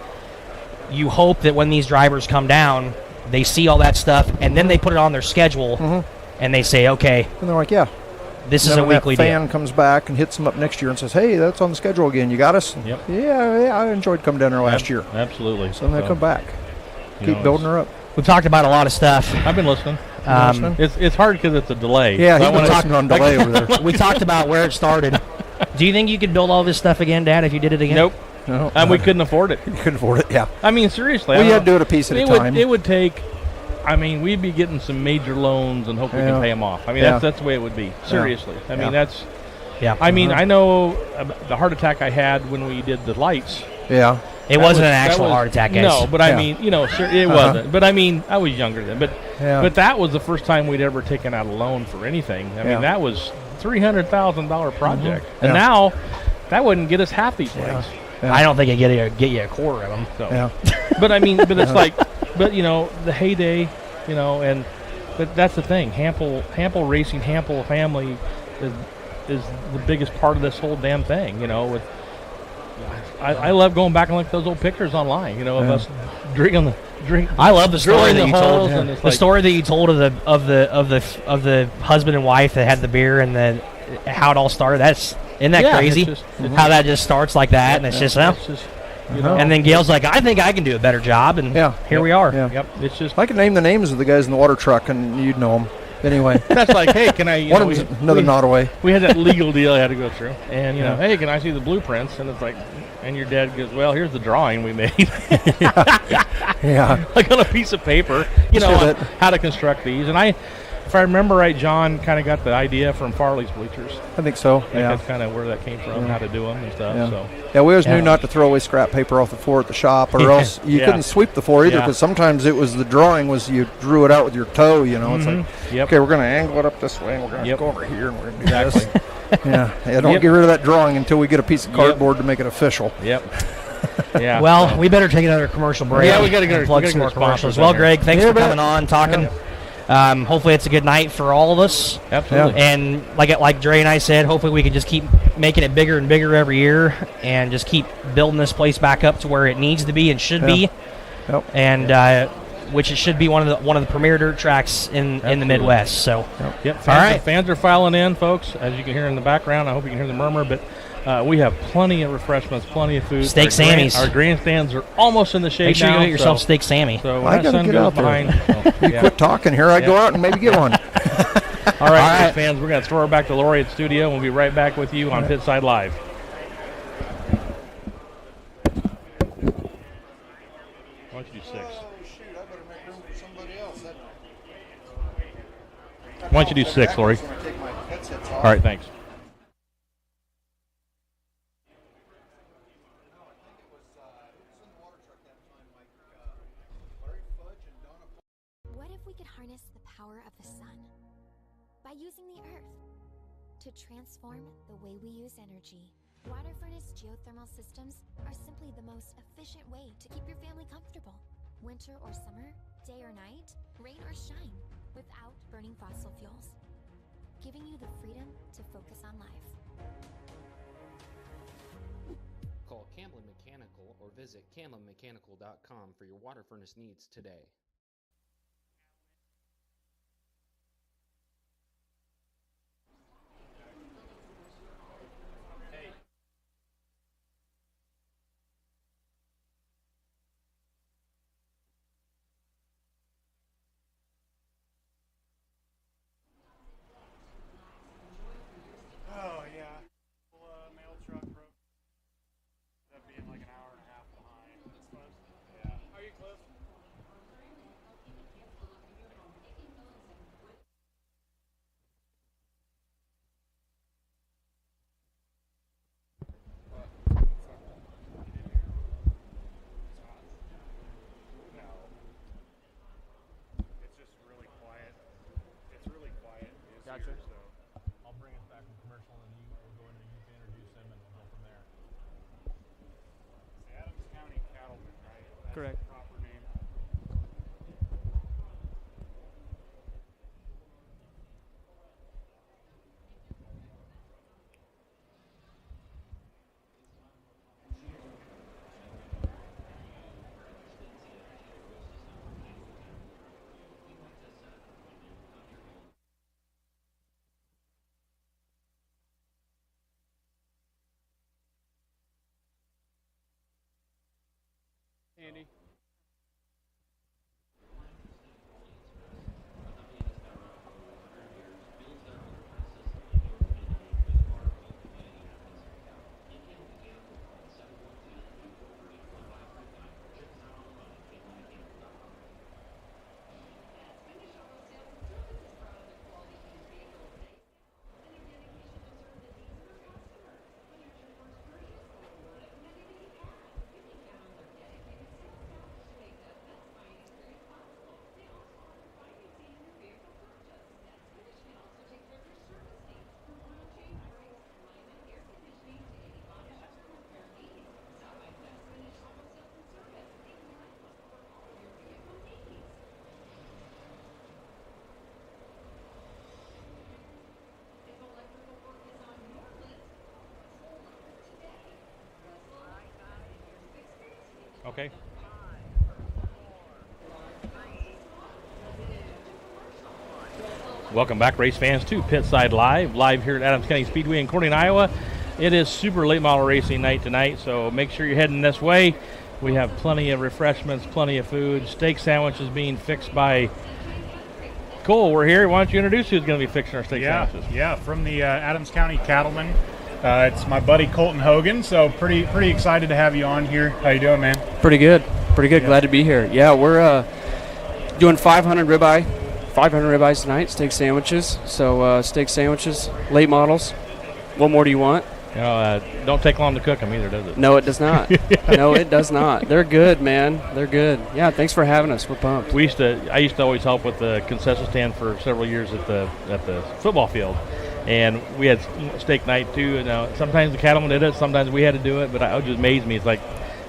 you hope that when these drivers come down, they see all that stuff, and then they put it on their schedule, and they say, okay, And they're like, yeah. this And is then a when weekly that deal. fan comes back and hits them up next year and says, hey, that's on the schedule again. You got us? Yep. Yeah, I enjoyed coming down there last year. Absolutely. So then they come back. you Keep know, building her up. We've talked about a lot of stuff. I've been listening. Listening? It's hard because it's a delay. Yeah, So I he's been wanna- talking on delay over there. We talked about where it started. Do you think you could build all this stuff again, Dad, if you did it again? Nope. No, And we couldn't afford it. you couldn't afford it. Yeah. I mean, seriously. We I had don't to do it a piece at a it time. It would take. I mean, we'd be getting some major loans and hope we Yeah. can pay them off. I mean, Yeah. that's the way it would be. Seriously. I Yeah. mean, that's. Yeah. I mean, I know the heart attack I had when we did the lights. Yeah. It That wasn't an that actual was- heart attack, guys. No, but Yeah. I mean, you know, sure, it wasn't. But I mean, I was younger then. But Yeah. but that was the first time we'd ever taken out a loan for anything. I Yeah. mean, that was $300,000 project, Yeah. and now that wouldn't get us half these things. Yeah. I don't think it'd get you a quarter of them. So, Yeah. but I mean, but it's like, but you know, the heyday, you know, and but that's the thing. Hampel Racing, Hampel family is the biggest part of this whole damn thing. You know, with I love going back and look at those old pictures online. You know, of Yeah. us drinking. I love the story Drilling that the you told. holes and it's The like- story that you told of the husband and wife that had the beer and the how it all started. Isn't that Yeah, crazy? it's just- How that just starts like that, and it's just well. It's just, you know, And then Gail's like, I think I can do a better job, and Yeah. here we are. Yeah. yep, it's just I could name the names of the guys in the water truck, and you'd know them. Anyway, that's like, hey, can I? You one know, of them's another Nottaway. we had that legal deal I had to go through, and you know, Yeah. hey, can I see the blueprints? And it's like, and your dad goes, well, here's the drawing we made, Yeah. like on a piece of paper, you know, Just a on bit. how to construct these. And I if I remember right, John kind of got the idea from Farley's bleachers. I think so. I think Yeah. that's kind of where that came from, how to do them and stuff. Yeah. So Yeah, we always Yeah. knew not to throw away scrap paper off the floor at the shop, or Yeah. else you Yeah. couldn't sweep the floor either. Yeah. Because sometimes it was the drawing was you drew it out with your toe. You know, it's like, Yep. okay, we're going to angle it up this way, and we're going to Yep. go over here, and we're going to do Exactly. this. Yeah, don't Yep. get rid of that drawing until we get a piece of Yep. cardboard to make it official. Yep. Yeah. Well, we better take another commercial break. Yeah, we gotta get our- and plug we gotta some get more our sponsors commercials. in Well, here. Greg, thanks Yeah, for bet. coming on, talking. Hopefully, it's a good night for all of us. Absolutely. And like Dre and I said, hopefully we can just keep making it bigger and bigger every year, and just keep building this place back up to where it needs to be and should be. Yep. And which it should be one of the premier dirt tracks in the Absolutely. Midwest. So, Yep. All right. Fans are filing in, folks. As you can hear in the background, I hope you can hear the murmur, but we have plenty of refreshments, plenty of food. Steak Sammy's. Our grandstands are almost in the shade make sure now. you get yourself so, steak Sammy. So when I that gotta sun get goes out there. behind. So, You yeah. quit talking here. I go out and maybe get one. All right, fans, we're going to throw her back to Lori at the studio. We'll be right back with you on Pitside Live. Why don't you do 6? Oh, shoot, I better make room for somebody else. Why don't you do 6, Lori? When I take my headsets All off. right, thanks. What if we could harness the power of the sun by using the earth to transform the way we use energy? Water furnace geothermal systems are simply the most efficient way to keep your family comfortable. Winter or summer, day or night, rain or shine, without burning fossil fuels, giving you the freedom to focus on life. Call Camblin Mechanical or visit CamblinMechanical.com for your water furnace needs today. Oh, yeah. Mail truck broke. That being like an hour and a half behind. Yeah. How are you, Cliff? No. It's just really quiet. It's really quiet. Gotcha. Here, so. I'll bring us back from commercial, and we'll go into you to introduce them, and we'll go from there. Adams County Cattlemen, right? That's Correct. the proper name. Andy. Okay. Welcome back, race fans, to Pitside Live here at Adams County Speedway in Corning, Iowa. It is super late model racing night tonight, so make sure you're heading this way. We have plenty of refreshments, plenty of food. Steak sandwiches being fixed by Cole. We're here. Why don't you introduce who's going to be fixing our steak sandwiches? Yeah, from the Adams County Cattlemen. It's my buddy Colton Hogan, so pretty excited to have you on here. How you doing, man? Pretty good. Glad to be here. Yeah, we're doing 500 ribeye, 500 ribeyes tonight, steak sandwiches. So steak sandwiches, late models. What more do you want? Don't take long to cook them either, does it? No, it does not. No, it does not. They're good, man. They're good. Yeah, thanks for having us. We're pumped. I used to always help with the concession stand for several years at the football field, and we had steak night too. And sometimes the cattlemen did it, sometimes we had to do it, but it just amazed me. It's like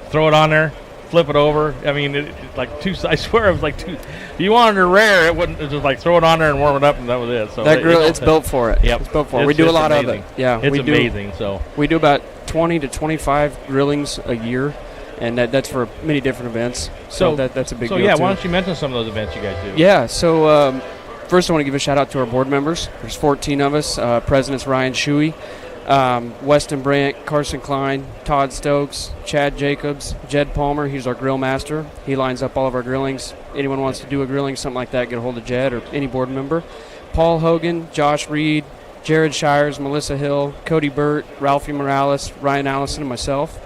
throw it on there, flip it over. I mean, I swear it was like two. If you wanted it rare, it wouldn't. It was just like throw it on there and warm it up, and that was it. So that grill, it's built for it. Yep, it's built for it. We do a lot amazing. of it. Yeah, it's amazing. So we do about 20 to 25 grillings a year, and that's for many different events. So that's a big deal. So yeah, too. why don't you mention some of those events you guys do? Yeah. So first, I want to give a shout out to our board members. There's 14 of us. President's Ryan Shuey, Weston Brandt, Carson Klein, Todd Stokes, Chad Jacobs, Jed Palmer. He's our grill master. He lines up all of our grillings. Anyone wants to do a grilling, something like that, get a hold of Jed or any board member. Paul Hogan, Josh Reed, Jared Shires, Melissa Hill, Cody Burt, Ralphie Morales, Ryan Allison, and myself.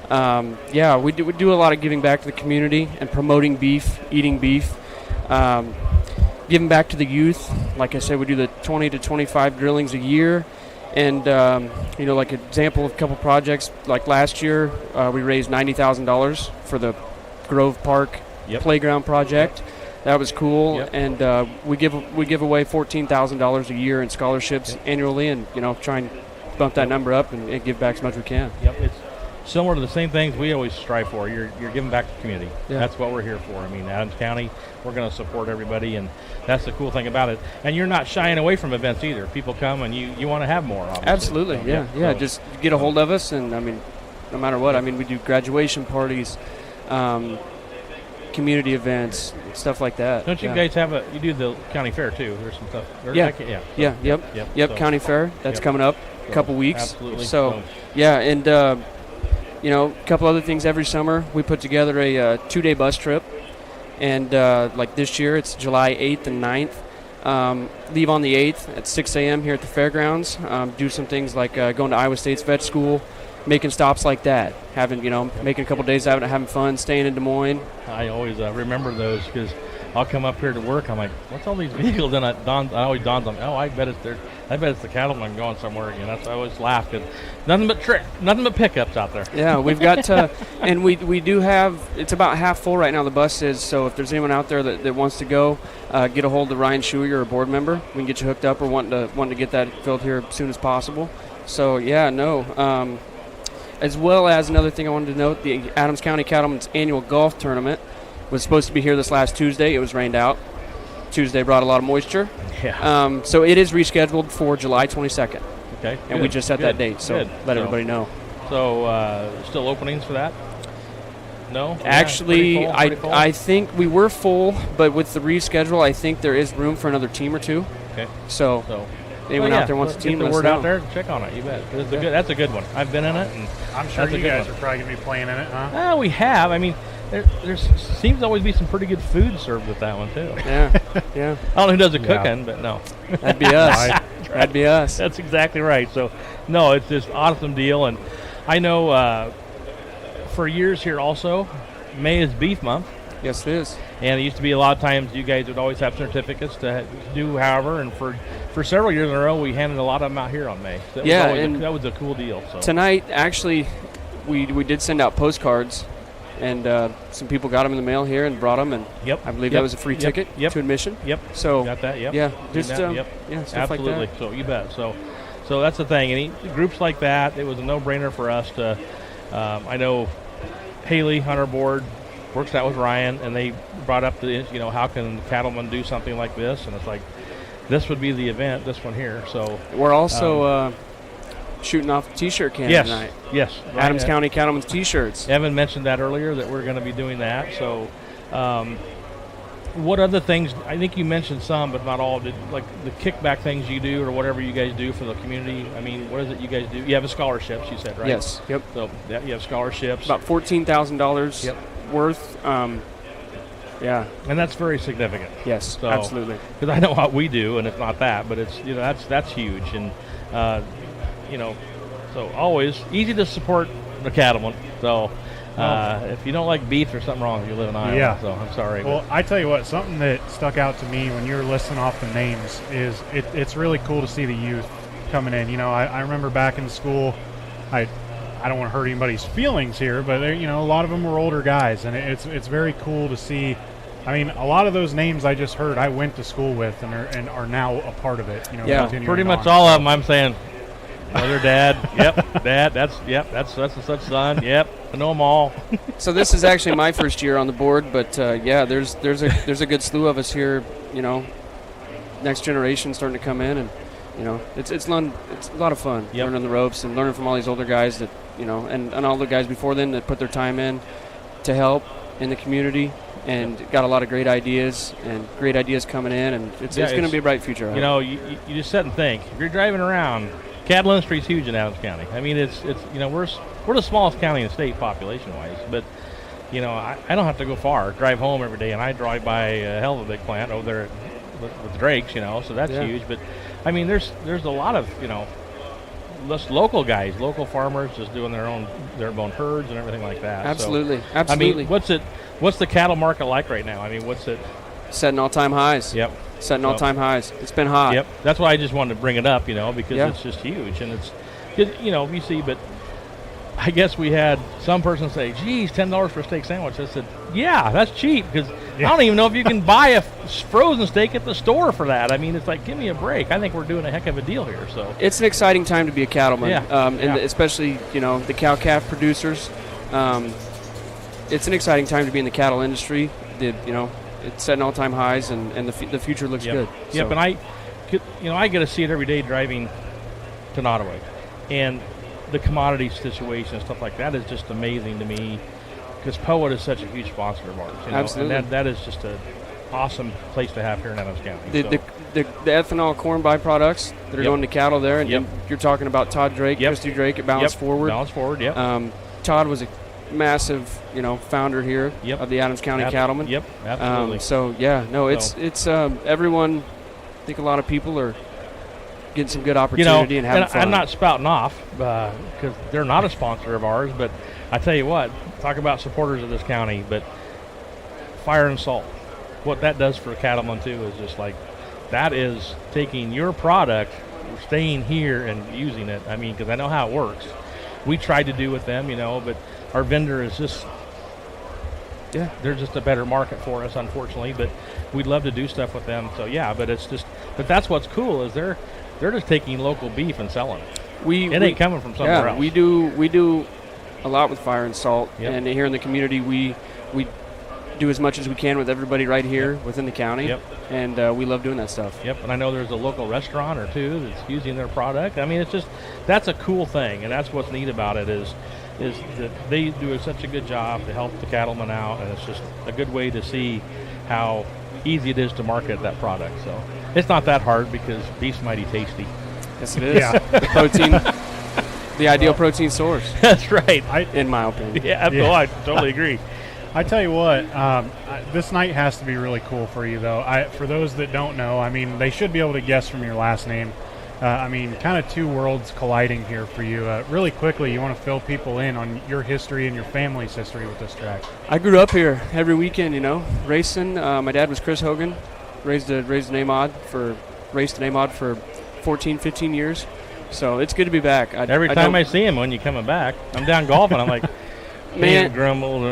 We do a lot of giving back to the community and promoting beef, eating beef. Giving back to the youth. Like I said, we do the 20 to 25 grillings a year. And, like an example of a couple projects, like last year, we raised $90,000 for the Grove Park Playground project. That was cool. Yep. And we give away $14,000 a year in scholarships annually, and, try and bump that number up and give back as much as we can. Yep, it's similar to the same things we always strive for. You're giving back to the community. Yeah. That's what we're here for. I mean, Adams County, we're going to support everybody, and that's the cool thing about it. And you're not shying away from events either. People come, and you want to have more, obviously. Absolutely, So, yeah. Just get a hold of us, and, I mean, no matter what. I mean, we do graduation parties, community events, stuff like that. Don't you guys have you do the county fair, too? There's some stuff. Yep, county fair. That's coming up a couple weeks. Absolutely. So, and, a couple other things every summer. We put together a 2-day bus trip. And like this year, it's July 8th and 9th. Leave on the 8th at 6 a.m. here at the fairgrounds. Do some things like going to Iowa State's vet school, making stops like that, making a couple days out, having fun, staying in Des Moines. I always remember those because I'll come up here to work. I'm like, what's all these vehicles? And I always dawns on me, I bet it's the cattleman going somewhere again. That's I always laugh because nothing but pickups out there. Yeah, we've got and we do have. It's about half full right now. The bus is. So if there's anyone out there that wants to go, get a hold of Ryan Shuey or a board member. We can get you hooked up or wanting to get that filled here as soon as possible. So as well as another thing I wanted to note, the Adams County Cattlemen's annual golf tournament was supposed to be here this last Tuesday. It was rained out. Tuesday brought a lot of moisture. Yeah. So it is rescheduled for July 22nd. Okay. And we just set that date, so let everybody know. So still openings for that? No? Actually, Yeah, pretty full? I think we were full, but with the reschedule, I think there is room for another team or two. Okay. So anyone out there wants a team, get the let us word out know. there. Check on it. You bet. That's a good one. I've been in it, and I'm sure that's a you good guys one. are probably going to be playing in it, huh? We have. I mean, there seems to always be some pretty good food served with that one too. Yeah. I don't know who does the cooking, but no. That'd be us. That'd be us. That's exactly right. So, no, it's just awesome deal, and I know for years here also, May is Beef Month. Yes, it is. And it used to be a lot of times you guys would always have certificates to do, however, and for several years in a row, we handed a lot of them out here on May. So that was a cool deal. So. Tonight, actually, we did send out postcards, and some people got them in the mail here and brought them, and I believe that was a free ticket to admission. Yep. So got that. Yep. Yeah. Just stuff Absolutely. Like that. So you bet. So that's the thing. And groups like that, it was a no-brainer for us to. I know Haley on our board works out with Ryan, and they brought up how can cattlemen do something like this, and it's like this would be the event, this one here. So we're also shooting off the T-shirt can tonight. Yes, Adams County Cattlemen's T-shirts. Evan mentioned that earlier that we're going to be doing that. So, what other things? I think you mentioned some, but not all. Like the kickback things you do, or whatever you guys do for the community. I mean, what is it you guys do? You have a scholarships, you said, right? Yes. Yep. So you have scholarships. About $14,000 worth. Yeah. And that's very significant. Yes, absolutely. Because I know what we do, and it's not that, but it's that's huge, and so always easy to support the cattlemen. So If you don't like beef, there's something wrong if you live in Iowa. Yeah. So I'm sorry. Well, I tell you what, something that stuck out to me when you were listing off the names is it's really cool to see the youth coming in. You know, I remember back in school, I don't want to hurt anybody's feelings here, but you know, a lot of them were older guys, and it's very cool to see. I mean, a lot of those names I just heard, I went to school with, and are now a part of it. You know, Yeah, continuing pretty much on. all of them. I'm saying, mother, dad, dad. That's the such son. Yep, I know them all. So this is actually my first year on the board, but yeah, there's a good slew of us here. You know, next generation starting to come in, and you know, it's a lot of fun learning the ropes and learning from all these older guys that and all the guys before them that put their time in to help in the community and got a lot of great ideas coming in, and it's going to be a bright future. You know, you just sit and think. If you're driving around, cattle industry's huge in Adams County. I mean, it's we're the smallest county in the state population-wise, but you know, I don't have to go far. Drive home every day, and I drive by a hell of a big plant over there with Drake's, so that's huge. But I mean, there's a lot of just local guys, local farmers, just doing their own herds and everything like that. Absolutely, so, absolutely. I mean, what's the cattle market like right now? I mean, what's it? Setting all-time highs. Yep. Setting all-time highs. It's been hot. Yep. That's why I just wanted to bring it up, because it's just huge, and you see, but I guess we had some person say, geez, $10 for a steak sandwich. I said, yeah, that's cheap, because I don't even know if you can buy a frozen steak at the store for that. I mean, it's like, give me a break. I think we're doing a heck of a deal here. So it's an exciting time to be a cattleman, and especially, the cow-calf producers. It's an exciting time to be in the cattle industry. It's setting all-time highs, and the future looks good. Yep, and I get to see it every day driving to Nottoway, and the commodity situation and stuff like that is just amazing to me, because Poet is such a huge sponsor of ours. Absolutely. And that is just an awesome place to have here in Adams County. The ethanol corn byproducts that are going to cattle there, and you're talking about Todd Drake, Christy Drake at Balance Forward. Balance Forward, Todd was a massive, founder here of the Adams County Cattlemen. Yep, absolutely. It's everyone. I think a lot of people are getting some good opportunity and having fun. I'm not spouting off because they're not a sponsor of ours, but I tell you what, talk about supporters of this county, but Fire and Salt, what that does for a cattleman too is just like, that is taking your product, staying here and using it. I mean, because I know how it works. We tried to do with them, but our vendor is just, they're just a better market for us, unfortunately, but we'd love to do stuff with them. So but that's what's cool is they're just taking local beef and selling it. It ain't coming from somewhere else. We do a lot with Fire and Salt, and here in the community, we do as much as we can with everybody right here within the county, and we love doing that stuff. Yep, and I know there's a local restaurant or two that's using their product. I mean, that's a cool thing, and that's what's neat about it is that they do such a good job to help the cattlemen out, and it's just a good way to see how easy it is to market that product. So it's not that hard because beef's mighty tasty. Yes, it is. The protein, the ideal protein source. That's right. In my opinion. Yeah, no, I totally agree. I tell you what, this night has to be really cool for you, though. For those that don't know, I mean, they should be able to guess from your last name. Kind of two worlds colliding here for you. Really quickly, you want to fill people in on your history and your family's history with this track. I grew up here every weekend, racing. My dad was Chris Hogan, raced an AMOD for 14, 15 years. So it's good to be back. Every time I see him when you're coming back, I'm down golfing. I'm like, man, grumbled.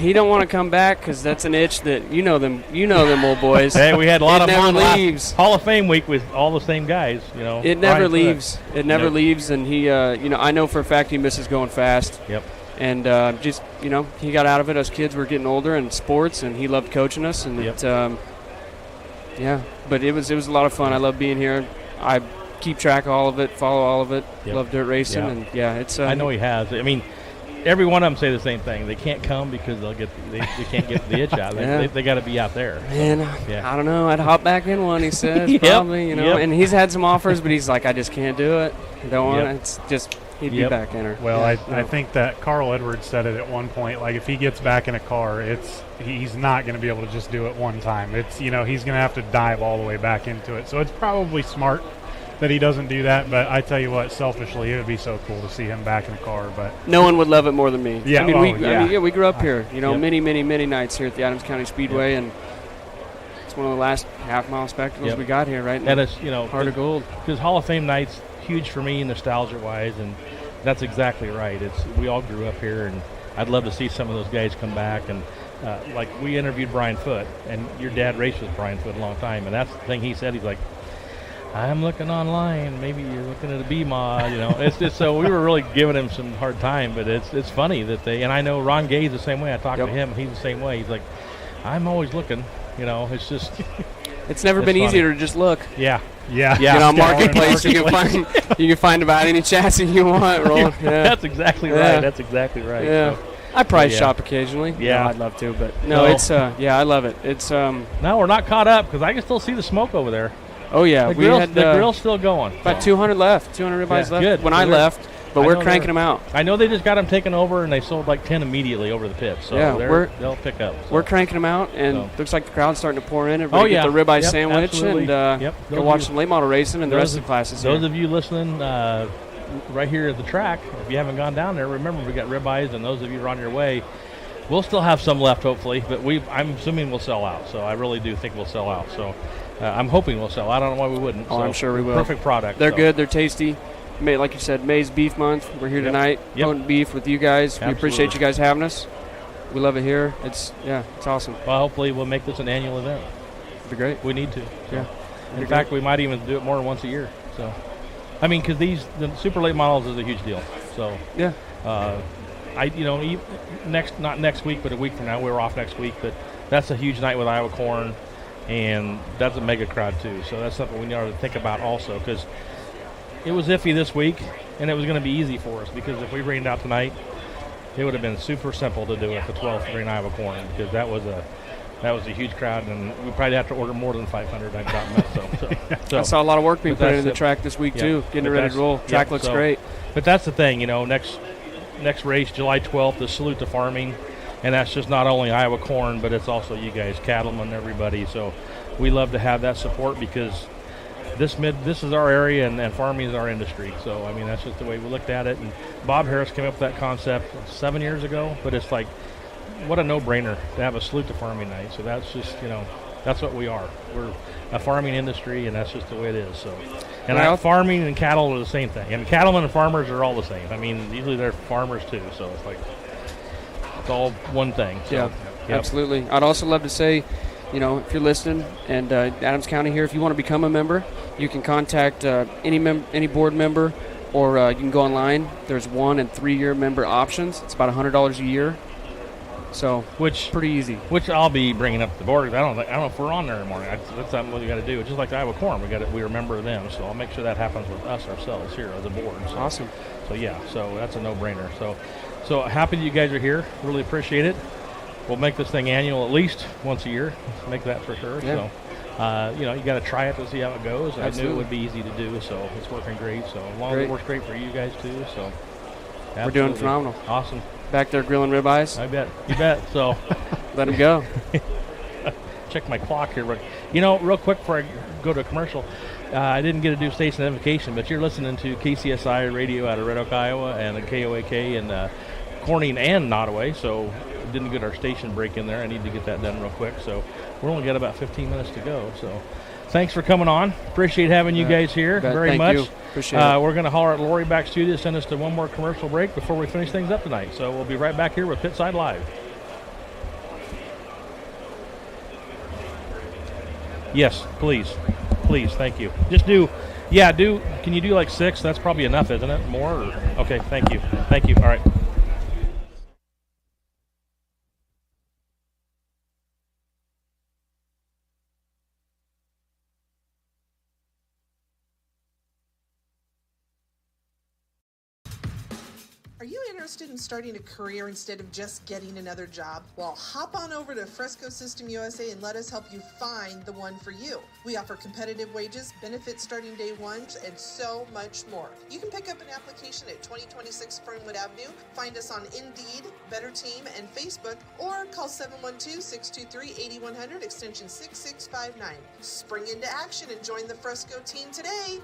He don't want to come back because that's an itch that you know them old boys. Hey, we had a lot of never leaves. Hall of Fame week with all the same guys. It never leaves. It never leaves, and he, I know for a fact he misses going fast. Yep. And he got out of it. Us kids were getting older in sports, and he loved coaching us. And but it was a lot of fun. I love being here. I keep track of all of it, follow all of it. Love dirt racing, and it's. I know he has. I mean, every one of them say the same thing. They can't come because they can't get the itch out. They got to be out there. And I don't know. I'd hop back in one. He says probably, And he's had some offers, but he's like, I just can't do it. I don't want it. It's just. He'd be back in her. Well, I think that Carl Edwards said it at one point. Like, if he gets back in a car, he's not going to be able to just do it one time. It's he's going to have to dive all the way back into it. So it's probably smart that he doesn't do that. But I tell you what, selfishly, it would be so cool to see him back in a car. But no one would love it more than me. Yeah, I mean, we grew up here. Yep. Many nights here at the Adams County Speedway, and it's one of the last half-mile spectacles we got here, right? And it's heart of gold. Because Hall of Fame night's huge for me, nostalgia-wise, and that's exactly right. We all grew up here, and I'd love to see some of those guys come back. And like we interviewed Brian Foote, and your dad raced with Brian Foote a long time, and that's the thing he said. He's like, I'm looking online. Maybe you're looking at a B-mod. It's just so we were really giving him some hard time, but it's funny that and I know Ron Gay's the same way. I talked to him, he's the same way. He's like, I'm always looking. It's just. It's never been easier to just look. Yeah. On Marketplace, you can find about any chassis you want. That's exactly right. That's exactly right. Yeah. So, I price shop occasionally. Yeah, I'd love to, but no, it's I love it. It's No, we're not caught up because I can still see the smoke over there. Oh yeah, the grill's still going. About 200 left. 200 ribeyes left. Good. When I left, but we're cranking them out. I know they just got them taken over and they sold like 10 immediately over the pit. So they'll pick up. So. We're cranking them out, and looks like the crowd's starting to pour in. Everybody get the ribeye sandwich and go watch some late model racing and the rest of the classes. Those of you listening right here at the track, if you haven't gone down there, remember we got ribeyes, and those of you who are on your way, we'll still have some left hopefully, but I'm assuming we'll sell out. So I really do think we'll sell out. So I'm hoping we'll sell. I don't know why we wouldn't. Oh, so I'm sure we will. Perfect product. They're good. They're tasty. Like you said, May's Beef Month. We're here tonight. Potent beef with you guys. Absolutely. We appreciate you guys having us. We love it here. It's awesome. Well, hopefully we'll make this an annual event. It'd be great. We need to. Yeah. In fact, we might even do it more than once a year. So, I mean, because the super late models is a huge deal. So yeah. Not next week, but a week from now. We're off next week, but that's a huge night with Iowa Corn, and that's a mega crowd too. So that's something we need to think about also, because it was iffy this week, and it was going to be easy for us because if we rained out tonight, it would have been super simple to do it the 12th Green Iowa Corn, because that was a huge crowd, and we probably have to order more than 500. I doubt so I saw a lot of work being put into the track this week too, getting it ready to roll. Track looks great. But that's the thing, next race, July 12th, the Salute to Farming, and that's just not only Iowa Corn, but it's also you guys, cattlemen, everybody. So we love to have that support because this is our area, and farming is our industry. So I mean, that's just the way we looked at it. And Bob Harris came up with that concept 7 years ago, but it's like, what a no-brainer to have a Salute to Farming night. So that's just that's what we are. We're a farming industry, and that's just the way it is. So, and farming and cattle are the same thing. And cattlemen and farmers are all the same. I mean, usually they're farmers too. So it's like it's all one thing. So, absolutely. I'd also love to say, if you're listening and Adams County here, if you want to become a member, you can contact any board member, or you can go online. There's 1 and 3 year member options. It's about $100 a year. So, pretty easy. Which I'll be bringing up the board. I don't know if we're on there anymore. That's something we got to do. It's just like the Iowa Corn. We remember them. So I'll make sure that happens with us ourselves here as a board. So, awesome. So so that's a no-brainer. So happy that you guys are here. Really appreciate it. We'll make this thing annual at least once a year. Let's make that for sure. Yeah. So, you got to try it to see how it goes. Absolutely. I knew it would be easy to do, so it's working great. So as long as it works great for you guys too. So absolutely. We're doing phenomenal. Awesome. Back there grilling ribeyes. I bet. You bet. So let him go. Check my clock here. But, real quick before I go to a commercial, I didn't get to do station identification, but you're listening to KCSI Radio out of Red Oak, Iowa, and the KOAK in Corning and Nottoway. So didn't get our station break in there. I need to get that done real quick. So we're only got about 15 minutes to go. So thanks for coming on. Appreciate having you guys here very much. Thank you. Appreciate it. We're going to holler at Lori back studio to send us to one more commercial break before we finish things up tonight. So we'll be right back here with Pitside Live. Yes, please. Please, thank you. Just can you do like 6? That's probably enough, isn't it? More? Okay, thank you. Thank you. All right. Are you interested in starting a career instead of just getting another job? Well, hop on over to Fresco System USA and let us help you find the one for you. We offer competitive wages, benefits starting day one, and so much more. You can pick up an application at 2026 Fernwood Avenue, find us on Indeed, Better Team, and Facebook, or call 712-623-8100, extension 6659. Spring into action and join the Fresco team today.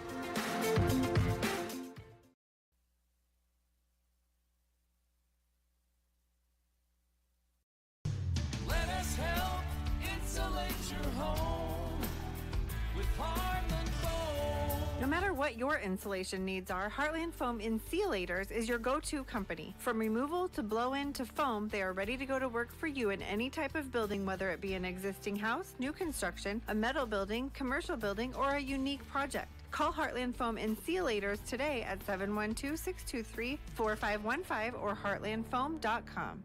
No matter what your insulation needs are, Heartland Foam Insulators is your go-to company. From removal to blow-in to foam, they are ready to go to work for you in any type of building, whether it be an existing house, new construction, a metal building, commercial building, or a unique project. Call Heartland Foam Insulators today at 712-623-4515 or heartlandfoam.com.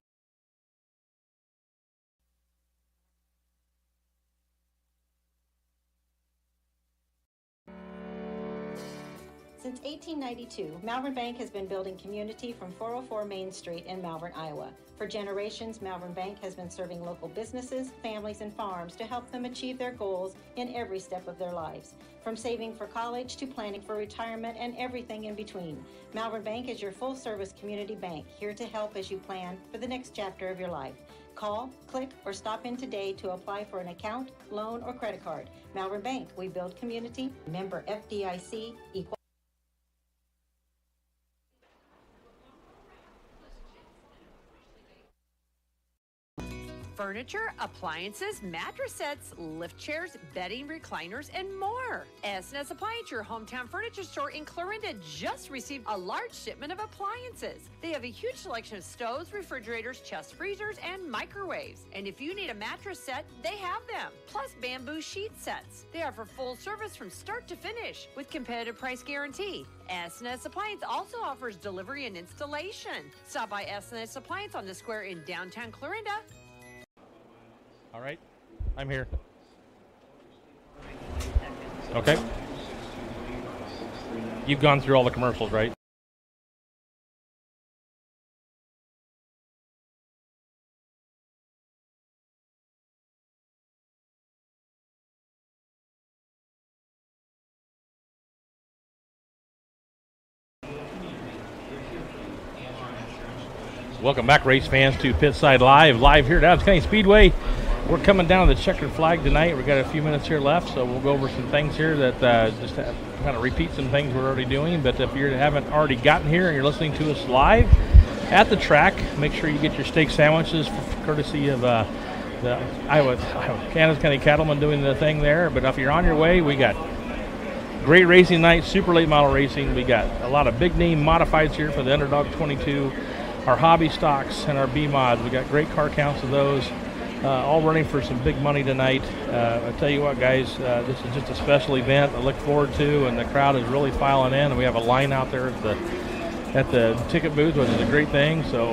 Since 1892, Malvern Bank has been building community from 404 Main Street in Malvern, Iowa. For generations, Malvern Bank has been serving local businesses, families, and farms to help them achieve their goals in every step of their lives. From saving for college to planning for retirement and everything in between, Malvern Bank is your full-service community bank, here to help as you plan for the next chapter of your life. Call, click, or stop in today to apply for an account, loan, or credit card. Malvern Bank, we build community. Member FDIC, equal. Furniture, appliances, mattress sets, lift chairs, bedding, recliners, and more. S&S Appliance, your hometown furniture store in Clarinda, just received a large shipment of appliances. They have a huge selection of stoves, refrigerators, chest freezers, and microwaves. And if you need a mattress set, they have them, plus bamboo sheet sets. They offer full service from start to finish with competitive price guarantee. S&S Appliance also offers delivery and installation. Stop by S&S Appliance on the square in downtown Clarinda. All right, I'm here. Okay. You've gone through all the commercials, right? Welcome back, race fans, to Pitside Live here at Adams County Speedway. We're coming down to the checkered flag tonight. We've got a few minutes here left, so we'll go over some things here that just kind of repeat some things we're already doing. But if you haven't already gotten here and you're listening to us live at the track, make sure you get your steak sandwiches, courtesy of the Kansas County Cattlemen doing the thing there. But if you're on your way, we got great racing night, super late model racing. We got a lot of big name modifieds here for the Underdog 22, our hobby stocks, and our B mods. We got great car counts of those. All running for some big money tonight. I tell you what, guys, this is just a special event I look forward to, and the crowd is really filing in, and we have a line out there at the ticket booth, which is a great thing. So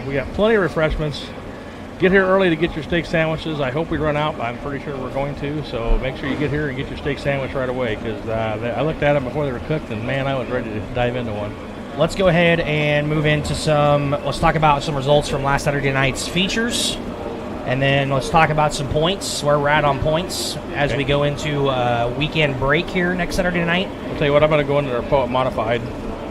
we got plenty of refreshments. Get here early to get your steak sandwiches. I hope we run out, but I'm pretty sure we're going to. So make sure you get here and get your steak sandwich right away, because I looked at them before they were cooked, and man, I was ready to dive into one. Let's go ahead and move into let's talk about some results from last Saturday night's features. And then let's talk about some points, where we're at on points as we go into weekend break here next Saturday night. I'll tell you what, I'm going to go into our Poet Modified.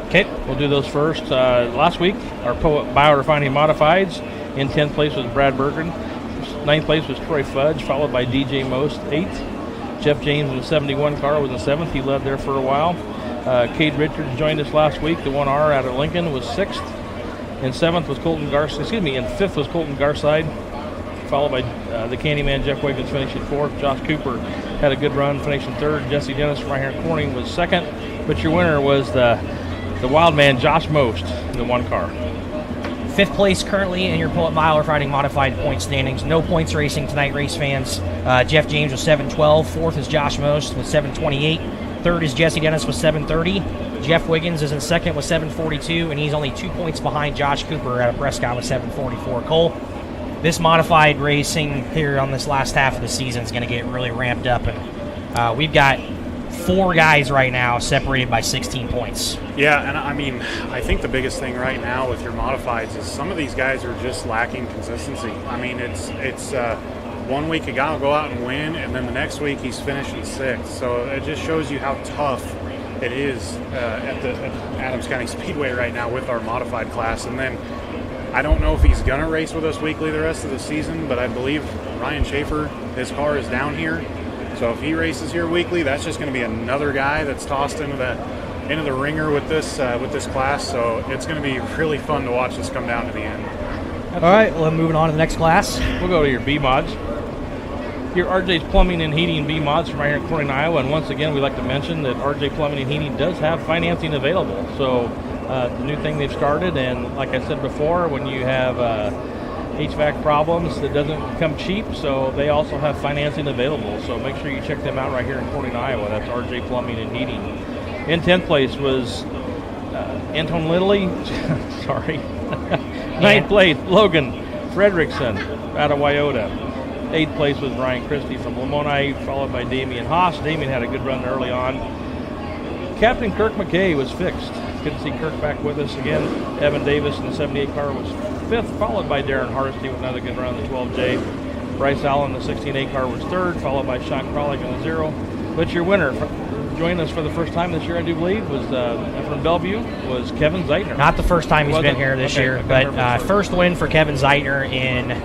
Okay. We'll do those first. Last week, our Poet Biorefining Modifieds. In 10th place was Brad Bergen. 9th place was Troy Fudge, followed by DJ Most, 8th. Jeff James in the 71 car was in 7th. He led there for a while. Cade Richards joined us last week. The 1R out of Lincoln was 6th. In 7th was Colton Garside. In 5th was Colton Garside, followed by the Candyman Jeff Wiggins finishing 4th. Josh Cooper had a good run, finishing 3rd. Jesse Dennis from right here in Corning was 2nd. But your winner was the wild man, Josh Most, in the 1 car. 5th place currently in your Poet Biorefining Modified point standings. No points racing tonight, race fans. Jeff James was 7:12. 4th is Josh Most with 7:28. 3rd is Jesse Dennis with 7:30. Jeff Wiggins is in 2nd with 7:42, and he's only 2 points behind Josh Cooper out of Prescott with 7:44. Cole, this modified racing here on this last half of the season is going to get really ramped up, and we've got 4 guys right now separated by 16 points. Yeah, and I mean, I think the biggest thing right now with your modifieds is some of these guys are just lacking consistency. I mean, it's 1 week a guy will go out and win, and then the next week he's finishing 6th. So it just shows you how tough it is at Adams County Speedway right now with our modified class. And then I don't know if he's going to race with us weekly the rest of the season, but I believe Ryan Schaefer, his car is down here. So if he races here weekly, that's just going to be another guy that's tossed into the ringer with this class. So it's going to be really fun to watch this come down to the end. All right, well, moving on to the next class. We'll go to your B mods. Your RJ's Plumbing and Heating B mods from right here in Corning, Iowa. And once again, we'd like to mention that RJ Plumbing and Heating does have financing available. So the new thing they've started, and like I said before, when you have HVAC problems, it doesn't come cheap, so they also have financing available. So make sure you check them out right here in Corning, Iowa. That's RJ Plumbing and Heating. In 10th place was Anton Lindley. Sorry. 9th place, Logan Fredrickson out of Wyota. 8th place was Brian Christie from Lamoni, followed by Damian Haas. Damian had a good run early on. Captain Kirk McKay was fixed. Good to see Kirk back with us again. Evan Davis in the 78 car was 5th, followed by Darren Hardesty with another good run in the 12J. Bryce Allen in the 16A car was 3rd, followed by Sean Kralik in the 0. But your winner, joining us for the first time this year, I do believe, was from Bellevue, was Kevin Zeitner. Not the first time he's been here this year, but first win for Kevin Zeitner in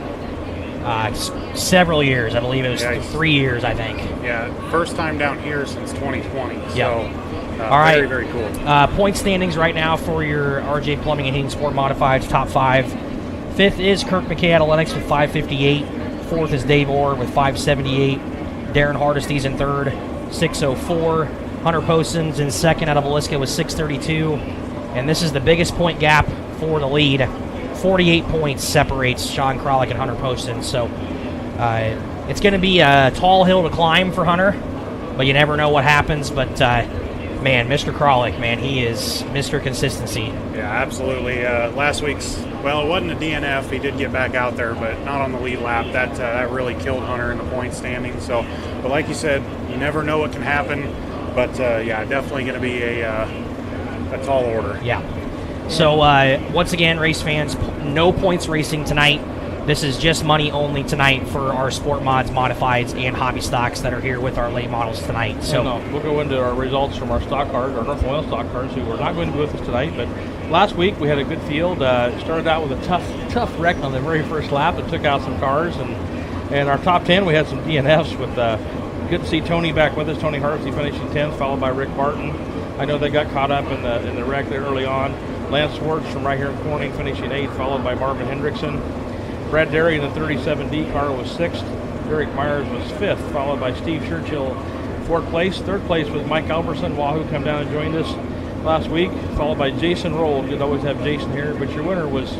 several years. I believe it was 3 years, I think. Yeah, first time down here since 2020. Yep. So all right. Very, very cool. Point standings right now for your RJ Plumbing and Heating Sport Modifieds, top 5. 5th is Kirk McKay out of Lennox with 558. 4th is Dave Orr with 578. Darren Hardesty's in 3rd, 604. Hunter Poston's in 2nd out of Villisca with 632. And this is the biggest point gap for the lead. 48 points separates Sean Kralik and Hunter Poston. So it's going to be a tall hill to climb for Hunter, but you never know what happens. But man, Mr. Kralik, man, he is Mr. Consistency. Yeah, absolutely. Last week's, well, it wasn't a DNF. He did get back out there, but not on the lead lap. That really killed Hunter in the point standing. So, but like you said, you never know what can happen. But yeah, definitely going to be a tall order. Yeah. So once again, race fans, no points racing tonight. This is just money only tonight for our Sport Mods, Modifieds, and Hobby Stocks that are here with our late models tonight. So we'll go into our results from our stock cars, our North Oil stock cars, who are not going to be with us tonight. But last week we had a good field. Started out with a tough wreck on the very first lap that took out some cars, and our top 10 we had some DNFs. With good to see Tony back with us. Tony Harvey finishing 10th, followed by Rick Barton. I know they got caught up in the wreck there early on. Lance Swartz from right here in Corning finishing 8th, followed by Marvin Hendrickson. Brad Derry in the 37D car was 6th. Derek Myers was 5th, followed by Steve Churchill, 4th place. 3rd place was Mike Alberson, Wahoo, come down and joined us last week, followed by Jason Roll. You'd always have Jason here, but your winner was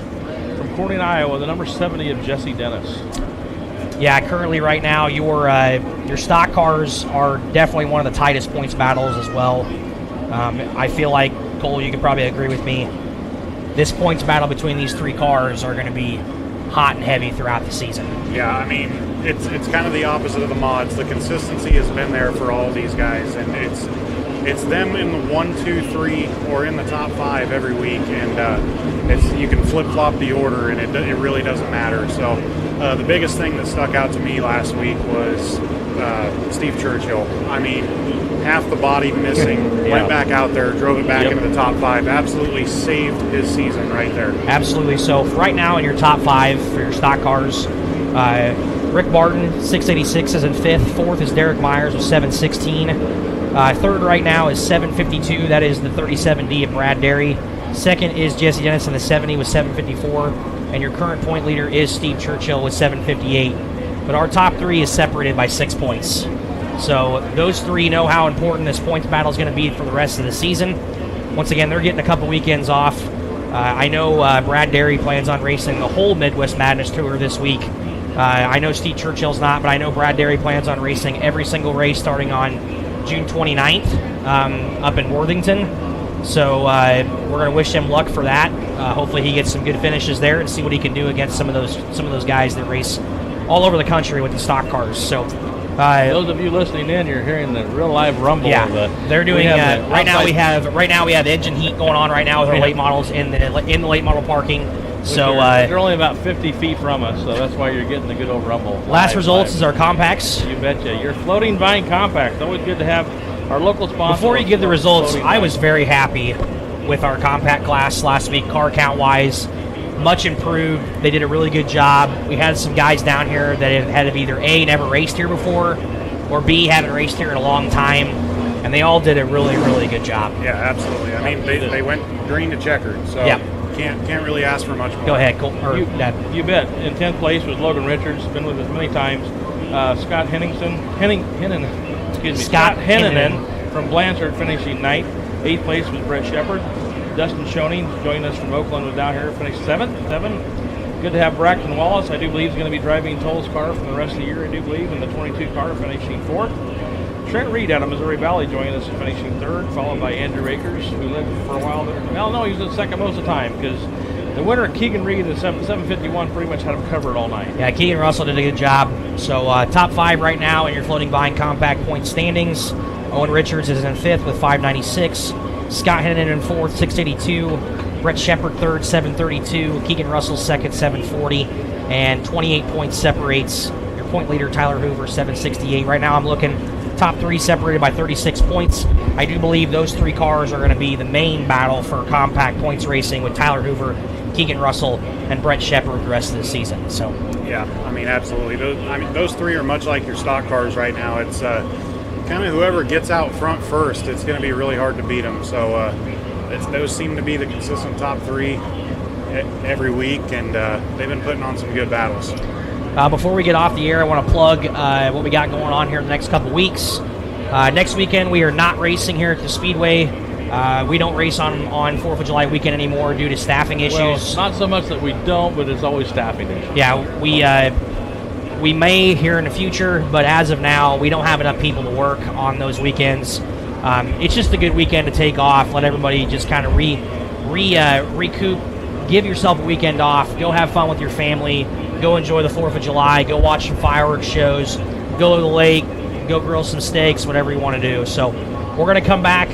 from Corning, Iowa, the number 70 of Jesse Dennis. Yeah, currently right now your stock cars are definitely one of the tightest points battles as well. I feel like, Cole, you could probably agree with me, this points battle between these 3 cars are going to be hot and heavy throughout the season. Yeah, I mean, it's kind of the opposite of the mods. The consistency has been there for all of these guys, and it's them in the 1, 2, 3, or in the top 5 every week, and you can flip-flop the order, and it really doesn't matter. So the biggest thing that stuck out to me last week was Steve Churchill. I mean, half the body missing, went back out there, drove it back into the top 5, absolutely saved his season right there. Absolutely. So right now in your top 5 for your stock cars, Rick Barton, 686 is in 5th. 4th is Derek Myers with 716. 3rd right now is 752. That is the 37D of Brad Derry. 2nd is Jesse Dennis in the 70 with 754. And your current point leader is Steve Churchill with 758. But our top 3 is separated by 6 points. So those 3 know how important this points battle is going to be for the rest of the season. Once again, they're getting a couple weekends off. I know Brad Derry plans on racing the whole Midwest Madness Tour this week. I know Steve Churchill's not, but I know Brad Derry plans on racing every single race starting on June 29th up in Worthington. So we're going to wish him luck for that. Hopefully he gets some good finishes there and see what he can do against some of those guys that race all over the country with the stock cars. So Those of you listening in, you're hearing the real live rumble. Yeah, they're doing right now. outside- We have engine heat going on right now with our late models in the late model parking. So they're only about 50 feet from us, so that's why you're getting the good old rumble. last results is our compacts. You betcha. Your Floating Vine Compact. Always good to have our local sponsor. Before you give the results, Floating I Vine. was very happy with our compact class last week, car count wise. Much improved. They did a really good job. We had some guys down here that have either A, never raced here before, or B, haven't raced here in a long time, and they all did a really, really good job. Yeah, absolutely. I mean, they went green to checkered, so Yeah. can't really ask for much more. Go ahead, Cole. You bet. In 10th place was Logan Richards. Been with us many times. Scott Scott Henningen from Blanchard finishing 9th. 8th place was Brett Shepard. Dustin Schoening joined us from Oakland, was down here, finished 7th. Good to have Braxton Wallace. I do believe he's going to be driving Toll's car for the rest of the year, I do believe, in the 22 car, finishing 4th. Trent Reed out of Missouri Valley joined us, finishing 3rd, followed by Andrew Akers, who lived for a while there. Well, no, he was in second most of the time, because the winner, Keegan Reed, in 751, pretty much had him covered all night. Yeah, Keegan Russell did a good job. So top 5 right now in your Floating Vine Compact point standings. Owen Richards is in 5th with 596. Scott Hennon in 4th, 682. Brett Shepard 3rd, 732. Keegan Russell 2nd, 740. And 28 points separates your point leader, Tyler Hoover, 768. Right now I'm looking top 3 separated by 36 points. I do believe those 3 cars are going to be the main battle for compact points racing with Tyler Hoover, Keegan Russell, and Brett Shepard the rest of the season. So yeah, I mean, absolutely. Those 3 are much like your stock cars right now. It's kind of whoever gets out front first, it's going to be really hard to beat them. So those seem to be the consistent top 3 every week, and they've been putting on some good battles. Before we get off the air, I want to plug what we got going on here in the next couple weeks. Next weekend, we are not racing here at the Speedway. We don't race on 4th of July weekend anymore due to staffing issues. Well, not so much that we don't, but it's always staffing issues. Yeah, we may here in the future, but as of now, we don't have enough people to work on those weekends. It's just a good weekend to take off, let everybody just kind of recoup, give yourself a weekend off, go have fun with your family, go enjoy the 4th of July, go watch some fireworks shows, go to the lake, go grill some steaks, whatever you want to do. So we're going to come back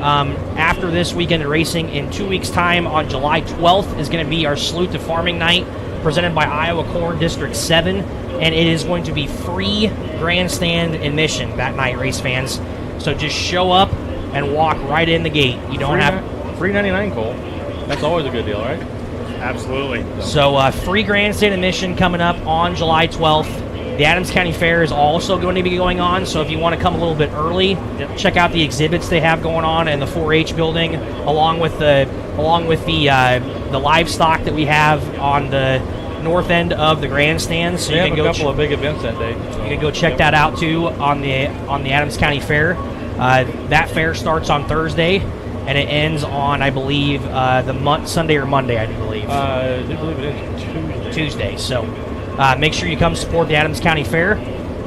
after this weekend of racing in 2 weeks' time. On July 12th is going to be our Salute to Farming Night presented by Iowa Corn District 7, and it is going to be free grandstand admission that night, race fans. So just show up and walk right in the gate. You don't have free 99, Cole. That's always a good deal, right? Absolutely. So free grandstand admission coming up on July 12th. The Adams County Fair is also going to be going on, so if you want to come a little bit early, check out the exhibits they have going on in the 4-H building, along with the livestock that we have on the north end of the grandstand. So we you have can a go couple of big events that day. You can go check that out too on the Adams County Fair. That fair starts on Thursday, and it ends on, I believe, Sunday or Monday, I do believe. I do believe it is Tuesday. So make sure you come support the Adams County Fair,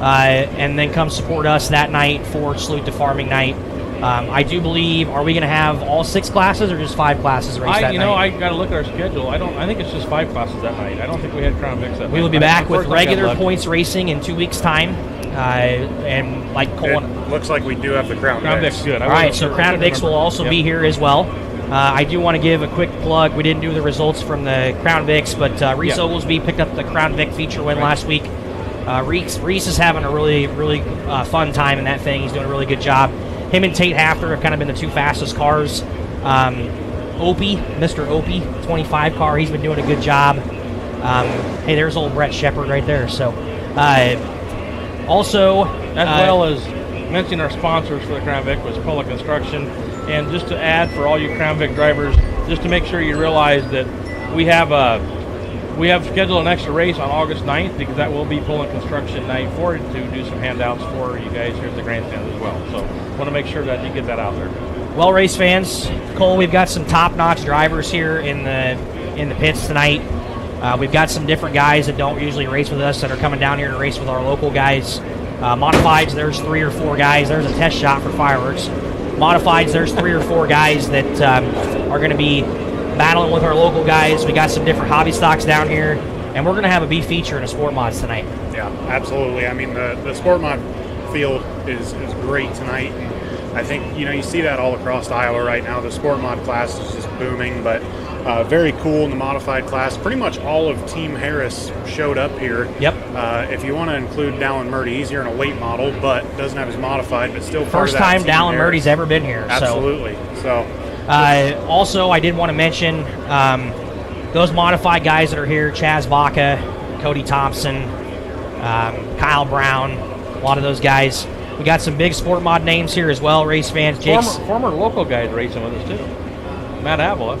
and then come support us that night for Salute to Farming Night. I do believe, are we going to have all 6 classes or just 5 classes race that night? I got to look at our schedule. I think it's just 5 classes that night. I don't think we had Crown Vics that night. We will be back with regular points racing in 2 weeks' time. And like Cole, it looks like we do have the Crown Vic's good. All right, so Crown Vics will also be here as well. I do want to give a quick plug. We didn't do the results from the Crown Vics, but Reese Oglesby picked up the Crown Vic feature win last week. Reese is having a really, really fun time in that thing. He's doing a really good job. Him and Tate Hafter have kind of been the 2 fastest cars. Mr. Opie, 25 car, he's been doing a good job. Hey, there's old Brett Shepard right there. So, also, as well as mentioning our sponsors for the Crown Vic was Pola Construction, and just to add for all you Crown Vic drivers, just to make sure you realize that we have scheduled an extra race on August 9th, because that will be Pola Construction night to do some handouts for you guys here at the grandstand as well. So want to make sure that you get that out there. Well, race fans, Cole, we've got some top-notch drivers here in the pits tonight. We've got some different guys that don't usually race with us that are coming down here to race with our local guys. Modifieds, there's 3 or 4 guys. There's a test shot for fireworks. Modifieds, there's 3 or 4 guys that are going to be battling with our local guys. We got some different hobby stocks down here. and we're going to have a B feature in a Sport Mods tonight. Yeah, absolutely. I mean, the Sport Mod field is great tonight. And I think, you see that all across Iowa right now. The Sport Mod class is just booming, but very cool in the modified class. Pretty much all of Team Harris showed up here. Yep. If you want to include Dallin Murdy, he's here in a late model, but doesn't have his modified, but still part First of that time Team Dallin Harris. Murdy's ever been here. Absolutely. Also, I did want to mention those modified guys that are here: Chaz Vaca, Cody Thompson, Kyle Brown, a lot of those guys. We got some big Sport Mod names here as well, race fans. Former local guys racing with us too. Matt Avila.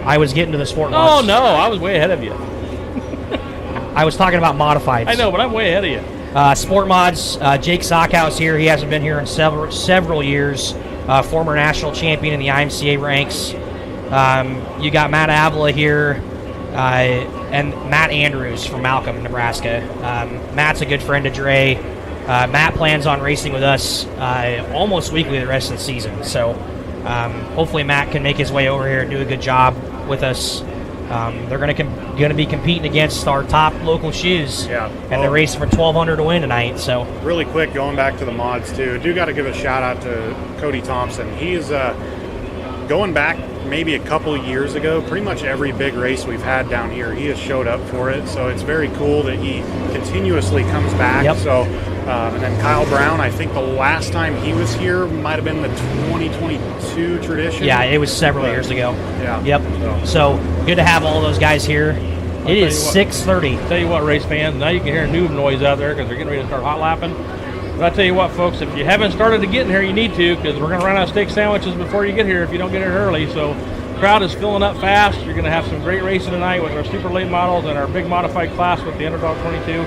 I was getting to the Sport Mods. Oh no, I was way ahead of you. I was talking about modifieds. I know, but I'm way ahead of you. Sport Mods, Jake Sockhouse here. He hasn't been here in several years. Former national champion in the IMCA ranks. You got Matt Avila here, and Matt Andrews from Malcolm, Nebraska. Matt's a good friend of Dre. Matt plans on racing with us almost weekly the rest of the season. So hopefully Matt can make his way over here and do a good job with us. They're going to be competing against our top local shoes. Yeah. And they're racing for $1,200 to win tonight. So really quick, going back to the mods too, I do got to give a shout out to Cody Thompson. He's going back maybe a couple of years ago, pretty much every big race we've had down here, he has showed up for it. So it's very cool that he continuously comes back. Yep. So, and then Kyle Brown, I think the last time he was here might have been the 2022 tradition. Yeah, it was several years ago. Yeah. Yep. So good to have all those guys here. It is 6:30. Tell you what, race fans, now you can hear a noob noise out there because they're getting ready to start hot lapping. But I tell you what, folks, if you haven't started to get in here, you need to, because we're going to run out of steak sandwiches before you get here if you don't get here early. So the crowd is filling up fast. You're going to have some great racing tonight with our super late models and our big modified class with the Underdog 22.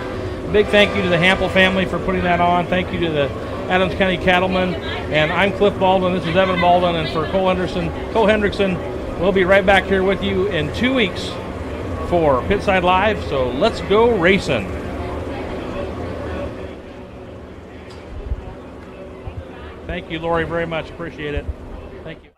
Big thank you to the Hampel family for putting that on. Thank you to the Adams County Cattlemen. And I'm Cliff Baldwin. This is Evan Baldwin. And for Cole Hendrickson, we'll be right back here with you in 2 weeks for Pitside Live. So let's go racing. Thank you, Lori, very much. Appreciate it. Thank you.